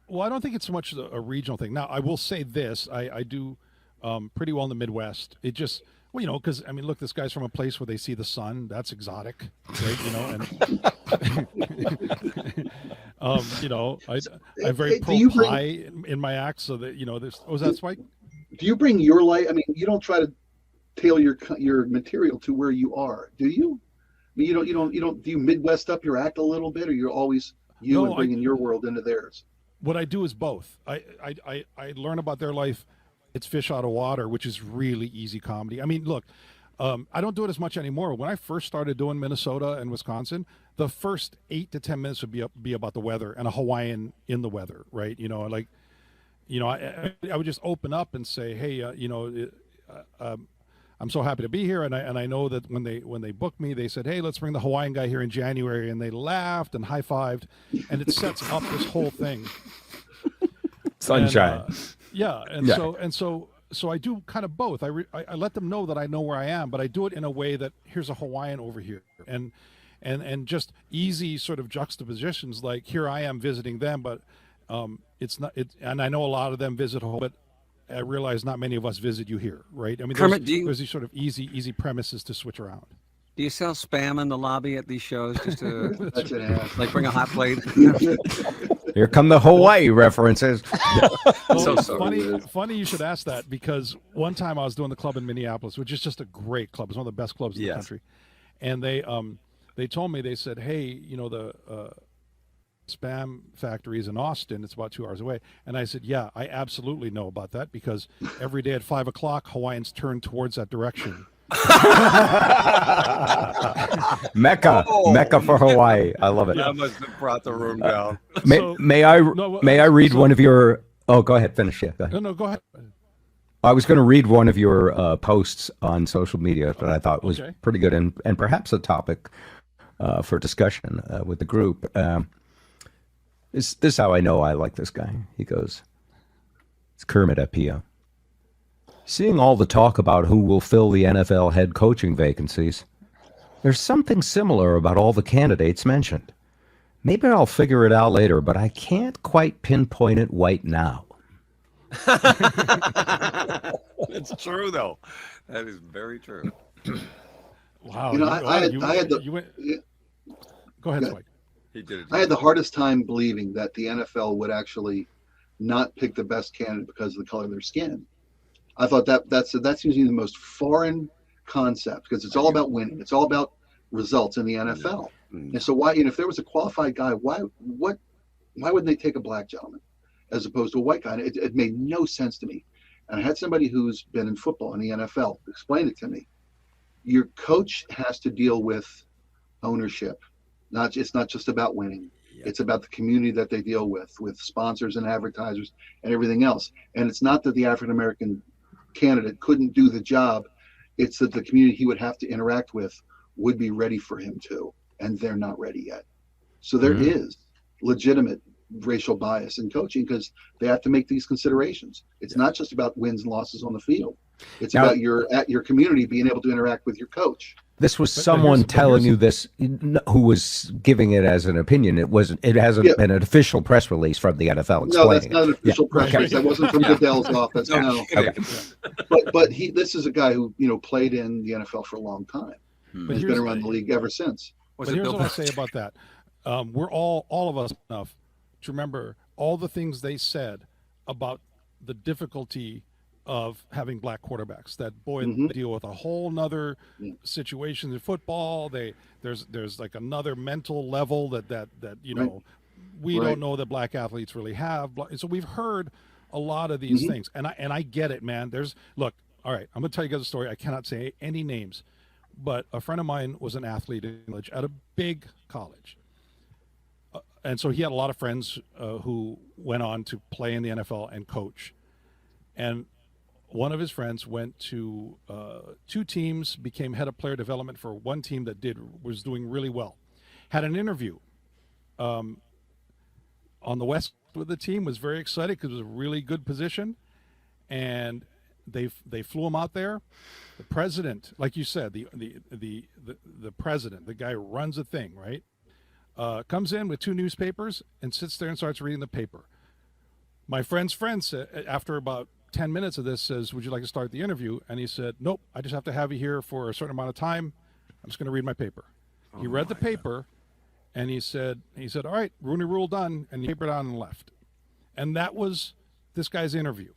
S7: Well, I don't think it's so much a regional thing. Now, I will say this: I do pretty well in the Midwest. It just, because I mean, look, this guy's from a place where they see the sun. That's exotic, right? I'm very pro pie in my act, so that there's. Oh, is that Spike?
S5: Do you bring your life? I mean, you don't try to tailor your material to where you are, do you? I mean, you don't. Do you Midwest up your act a little bit, or you're always and bringing your world into theirs?
S7: What I do is both. I learn about their life. It's fish out of water, which is really easy comedy. I mean, look, I don't do it as much anymore. When I first started doing Minnesota and Wisconsin, the first 8 to 10 minutes would be about the weather and a Hawaiian in the weather, right? I would just open up and say, hey, I'm so happy to be here, and I know that when they booked me, they said, hey, let's bring the Hawaiian guy here in January, and they laughed and high-fived, and it sets up this whole thing.
S1: Sunshine.
S7: So I do kind of both. I let them know that I know where I am, but I do it in a way that here's a Hawaiian over here, and just easy sort of juxtapositions, like here I am visiting them, but it's not it, and I know a lot of them visit home, but I realize not many of us visit you here, right? I mean,
S6: Kermit,
S7: there's these sort of easy premises to switch around.
S6: Do you sell spam in the lobby at these shows just to
S5: Like
S6: bring a hot plate?
S1: Here come the Hawaii references.
S6: So sorry.
S7: Funny you should ask that, because one time I was doing the club in Minneapolis, which is just a great club. It's one of the best clubs in the country. And they told me, they said, hey, the spam factory is in Austin. It's about 2 hours away. And I said, yeah, I absolutely know about that, because every day at 5 o'clock, Hawaiians turn towards that direction.
S1: Mecca for Hawaii. I love it.
S6: That must have brought the room down.
S1: May I read one of your? Oh, go ahead. Finish. Yeah. Go ahead.
S7: No, go ahead.
S1: I was going to read one of your posts on social media that I thought was pretty good and perhaps a topic for discussion with the group. This is how I know I like this guy. He goes, it's Kermet Apio. Seeing all the talk about who will fill the NFL head coaching vacancies, there's something similar about all the candidates mentioned. Maybe I'll figure it out later, but I can't quite pinpoint it right now.
S6: It's true, though. That is very true.
S7: Wow.
S5: You know, I had the
S7: you went,
S5: yeah,
S7: go ahead,
S5: yeah.
S7: Spike.
S6: He did it.
S5: I had the hardest time believing that the NFL would actually not pick the best candidate because of the color of their skin. I thought that's usually the most foreign concept because it's all about winning. It's all about results in the NFL. And so why, if there was a qualified guy, why wouldn't they take a black gentleman as opposed to a white guy? And it made no sense to me. And I had somebody who's been in football in the NFL explain it to me. Your coach has to deal with ownership. It's not just about winning. It's about the community that they deal with sponsors and advertisers and everything else. And it's not that the African American candidate couldn't do the job. It's that the community he would have to interact with would be ready for him to, and they're not ready yet. So there is legitimate racial bias in coaching because they have to make these considerations. It's not just about wins and losses on the field. It's about your community being able to interact with your coach.
S1: This was someone telling you this who was giving it as an opinion. It hasn't been an official press release from the NFL explaining.
S5: No, that's not an official press release. That wasn't from Goodell's office. No. But this is a guy who played in the NFL for a long time.
S7: But
S5: He's been around the league ever since.
S7: But here's what I say about that. We're all of us enough to remember all the things they said about the difficulty of having black quarterbacks. That they deal with a whole nother situation in football. There's like another mental level that we don't know that black athletes really have. So we've heard a lot of these things, and I get it, man. All right, I'm gonna tell you guys a story. I cannot say any names, but a friend of mine was an athlete in college at a big college. And so he had a lot of friends who went on to play in the NFL and coach. And one of his friends went to two teams, became head of player development for one team that was doing really well. Had an interview on the West with the team, was very excited because it was a really good position. And they flew him out there. The president, like you said, the president, the guy who runs the thing, right? Comes in with two newspapers and sits there and starts reading the paper. My friend's friend said, after about 10 minutes of this, says, "Would you like to start the interview?" And he said, "Nope, I just have to have you here for a certain amount of time. I'm just going to read my paper." He read the paper, and he said, "All right, Rooney Rule done," and he papered down and left. And that was this guy's interview.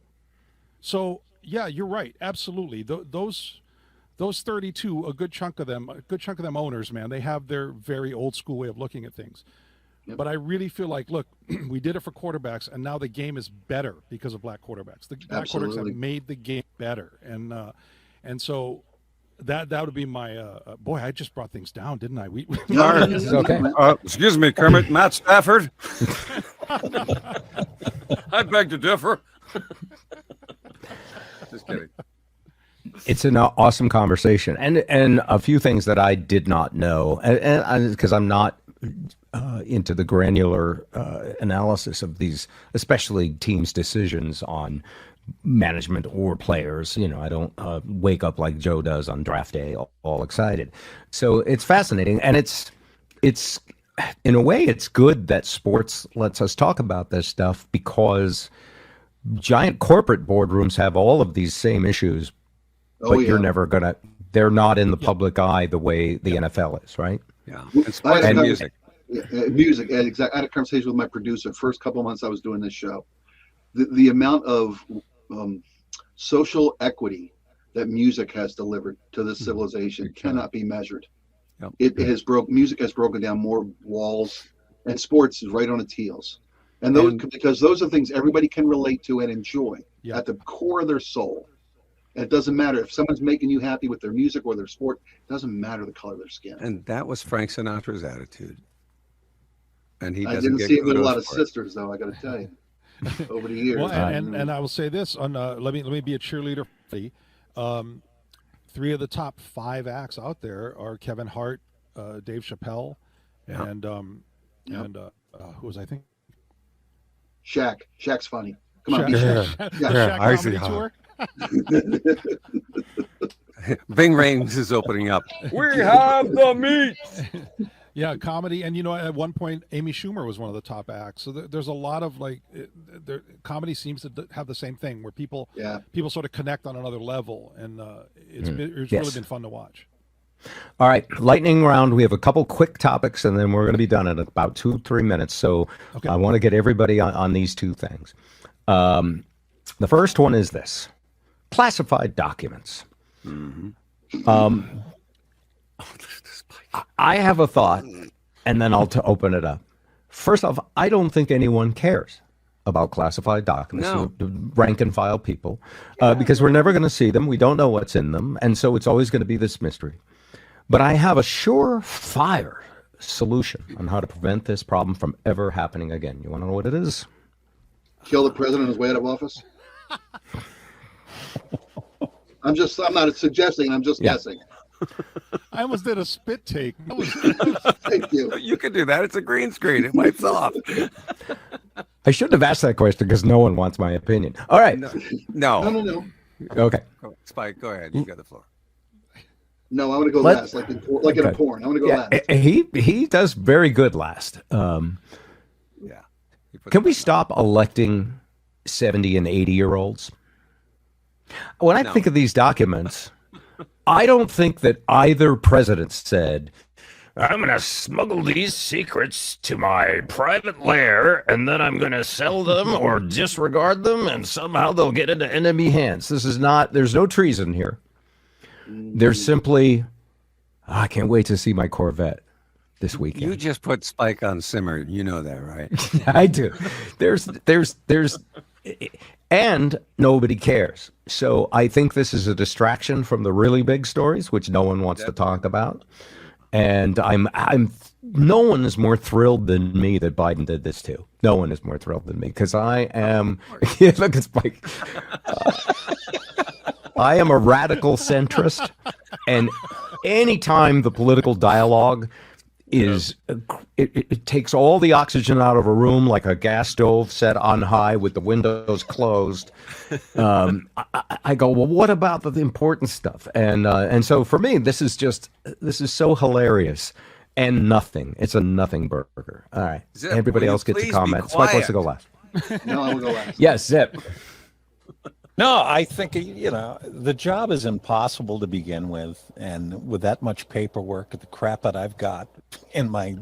S7: So yeah, you're right, absolutely. Those 32, a good chunk of them owners, man, they have their very old school way of looking at things. Yep. But I really feel like, look, we did it for quarterbacks, and now the game is better because of black quarterbacks. The black quarterbacks have made the game better, and so that would be my boy. I just brought things down, didn't I? We
S6: No, this is okay. Excuse me, Kermit, Matt Stafford. I beg to differ. Just kidding.
S1: It's an awesome conversation, and a few things that I did not know, and because I'm not into the granular analysis of these, especially teams' decisions on management or players. I don't wake up like Joe does on draft day, all excited. So it's fascinating, and it's in a way it's good that sports lets us talk about this stuff because giant corporate boardrooms have all of these same issues. But you're never gonna. They're not in the public eye the way the NFL is, right?
S6: Yeah, and music.
S5: Music, exactly. I had a conversation with my producer. First couple of months I was doing this show, the amount of social equity that music has delivered to this civilization cannot be measured. Yep. Music has broken down more walls, and sports is right on its heels. And because those are things everybody can relate to and enjoy at the core of their soul. And it doesn't matter if someone's making you happy with their music or their sport. It doesn't matter the color of their skin.
S6: And that was Frank Sinatra's attitude. And
S5: I didn't see it with a lot of sisters, though. I got to tell you, over the years.
S7: Well, and I will say this: on let me be a cheerleader. Three of the top 5 acts out there are Kevin Hart, Dave Chappelle, and who was I think?
S5: Shaq. Shaq's funny. Come on,
S7: Shaq
S6: I see
S7: tour.
S6: Ving Rhames is opening up. We have the meat.
S7: Yeah, comedy, and at one point, Amy Schumer was one of the top acts. So there's a lot of comedy seems to have the same thing, where people sort of connect on another level, and it's really been fun to watch.
S1: All right, lightning round. We have a couple quick topics, and then we're going to be done in about 2-3 minutes. So I want to get everybody on these two things. The first one is this: classified documents. I have a thought, and then I'll open it up. First off, I don't think anyone cares about classified documents, rank and file people, because we're never going to see them. We don't know what's in them, and so it's always going to be this mystery. But I have a surefire solution on how to prevent this problem from ever happening again. You want to know what it is?
S5: Kill the president on his way out of office. I'm not suggesting. I'm just guessing.
S7: I almost did a spit take.
S5: Thank you.
S6: You can do that. It's a green screen. It wipes off.
S1: I shouldn't have asked that question because no one wants my opinion. All right.
S6: No.
S1: Okay.
S6: Spike, go ahead. You got the floor.
S5: No, I'm going to go last, like in a porn. I'm going to go last.
S1: He does very good last. Can we stop electing 70 and 80-year-olds? When I think of these documents, I don't think that either president said, I'm going to smuggle these secrets to my private lair, and then I'm going to sell them or disregard them, and somehow they'll get into enemy hands. There's no treason here. There's simply, I can't wait to see my Corvette this weekend.
S6: You just put Spike on simmer. You know that, right?
S1: I do. There's, and nobody cares. So I think this is a distraction from the really big stories, which no one wants to talk about. And no one is more thrilled than me that Biden did this too. No one is more thrilled than me because I am. Look at Spike. I am a radical centrist, and anytime the political dialogue is, it takes all the oxygen out of a room like a gas stove set on high with the windows closed. I go, well, what about the important stuff? And so for me, this is so hilarious and nothing. It's a nothing burger. All right,
S6: Zip,
S1: everybody else gets a comment. Spike wants to go last.
S5: No, I will go last.
S1: Yes, Zip.
S2: No, I think, the job is impossible to begin with. And with that much paperwork, the crap that I've got in my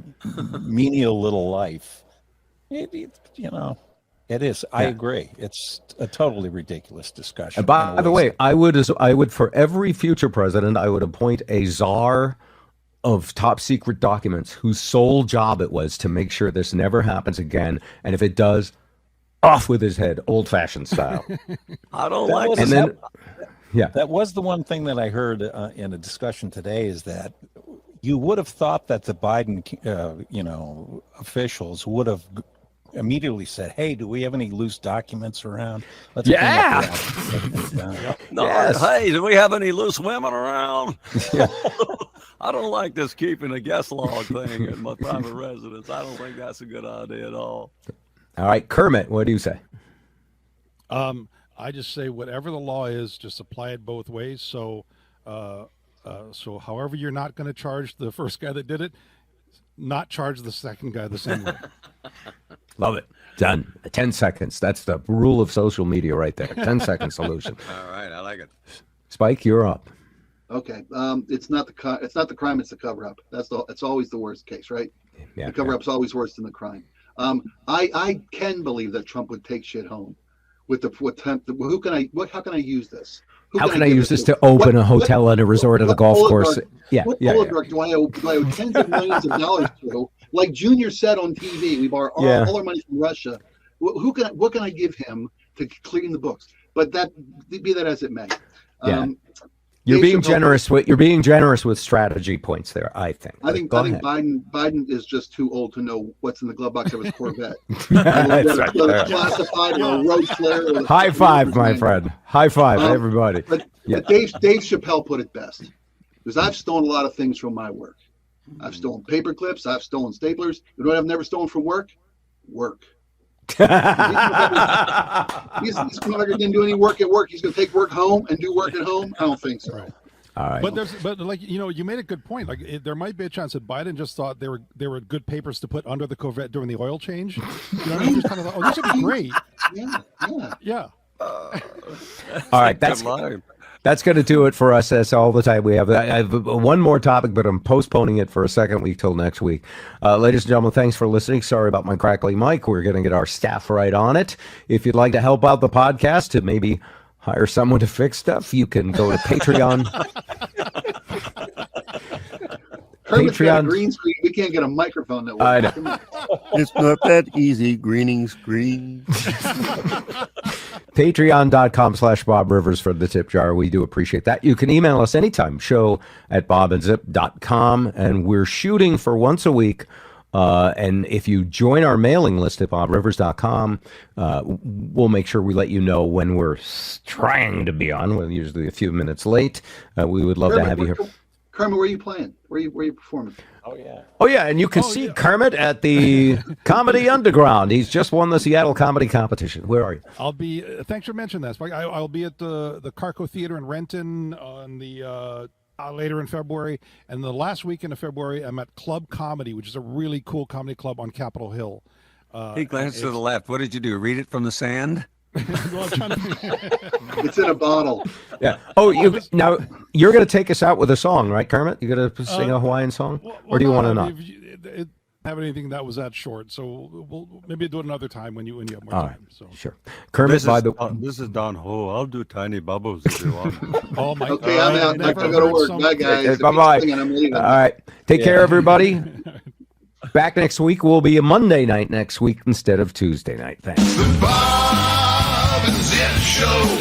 S2: menial little life, it is. I agree. It's a totally ridiculous discussion.
S1: And by the way, I would for every future president, I would appoint a czar of top secret documents whose sole job it was to make sure this never happens again. And if it does, off with his head, old-fashioned style.
S8: I don't like
S1: And then,
S2: that was the one thing that I heard in a discussion today is that you would have thought that the Biden, officials would have immediately said, "Hey, do we have any loose documents around?" Let's clean up the
S8: No,
S1: Yes.
S8: Hey, do we have any loose women around?
S1: Yeah.
S8: I don't like this keeping a guest log thing in my private residence. I don't think that's a good idea at all.
S1: All right, Kermit, what do you say?
S7: I just say whatever the law is, just apply it both ways. So, however you're not going to charge the first guy that did it, not charge the second guy the same way.
S1: Love it. Done. 10 seconds. That's the rule of social media right there. 10-second solution.
S6: All right, I like it.
S1: Spike, you're up.
S5: Okay. It's not the crime. It's the cover up. It's always the worst case, right?
S1: Yeah.
S5: The cover up's always worse than the crime. I can believe that Trump would take shit home with how can I use this?
S1: How can I use this to open a hotel and a resort and a golf course?
S5: What oligarch do I owe tens of millions of dollars to? Like Junior said on TV, we borrow all our money from Russia. What can I give him to clean the books? But be that as it may.
S1: You're being generous with strategy points there, I think.
S5: I think Biden is just too old to know what's in the glove box of his Corvette.
S1: That's right.
S5: Classified or a road flare.
S1: High five, my friend. High five, everybody.
S5: But Dave Chappelle put it best. Because I've stolen a lot of things from my work. I've stolen paper clips. I've stolen staplers. You know what I've never stolen from work? Work. He's didn't do any work at work. He's going to take work home and do work at home. I don't think so.
S7: Right.
S1: All right.
S7: But like you made a good point. Like there might be a chance that Biden just thought they were good papers to put under the Corvette during the oil change. You know what I mean? Just kind of thought, this would be great.
S5: Yeah.
S7: Yeah.
S1: All right. That's That's going to do it for us. That's all the time we have. I have one more topic, but I'm postponing it for a second week till next week. Ladies and gentlemen, thanks for listening. Sorry about my crackly mic. We're going to get our staff right on it. If you'd like to help out the podcast to maybe hire someone to fix stuff, you can go to Patreon.
S5: Kermit's got a green screen. We can't get a microphone that works.
S1: I know.
S5: Come on.
S9: It's not that easy. Greening screen.
S1: Patreon.com/Bob Rivers for the tip jar. We do appreciate that. You can email us anytime, show@bobandzip.com. And we're shooting for once a week. And if you join our mailing list at bobrivers.com, we'll make sure we let you know when we're trying to be on. We're usually a few minutes late. We would love to have you here.
S5: Kermit, where are you playing? Where are you performing?
S2: Oh, yeah.
S1: Oh, yeah, and you can see Kermit at the Comedy Underground. He's just won the Seattle Comedy Competition. Where are you?
S7: I'll be. Thanks for mentioning that. Spike. I'll be at the Carco Theater in Renton on the later in February, and the last weekend of February, I'm at Club Comedy, which is a really cool comedy club on Capitol Hill.
S6: He glanced to the left. What did you do? Read it from the sand?
S7: Well, I'm trying to-
S5: It's in a bottle.
S1: Yeah. Oh, now you're going to take us out with a song, right, Kermit? You're going to sing a Hawaiian song, or do you want to not?
S7: It have anything that was that short, so we'll maybe do it another time when you have more
S1: All
S7: time.
S1: right.
S7: So
S1: Sure. Kermit,
S8: This is Don Ho. I'll do Tiny Bubbles if you want.
S7: oh my
S5: Okay, I'm out. I gotta go to work. Bye, guys.
S1: Bye-bye.
S5: If he's singing, I'm leaving.
S1: All right. Take care, everybody. Back next week. Will be a Monday night next week instead of Tuesday night. Thanks.
S3: The Bob and Zip Show.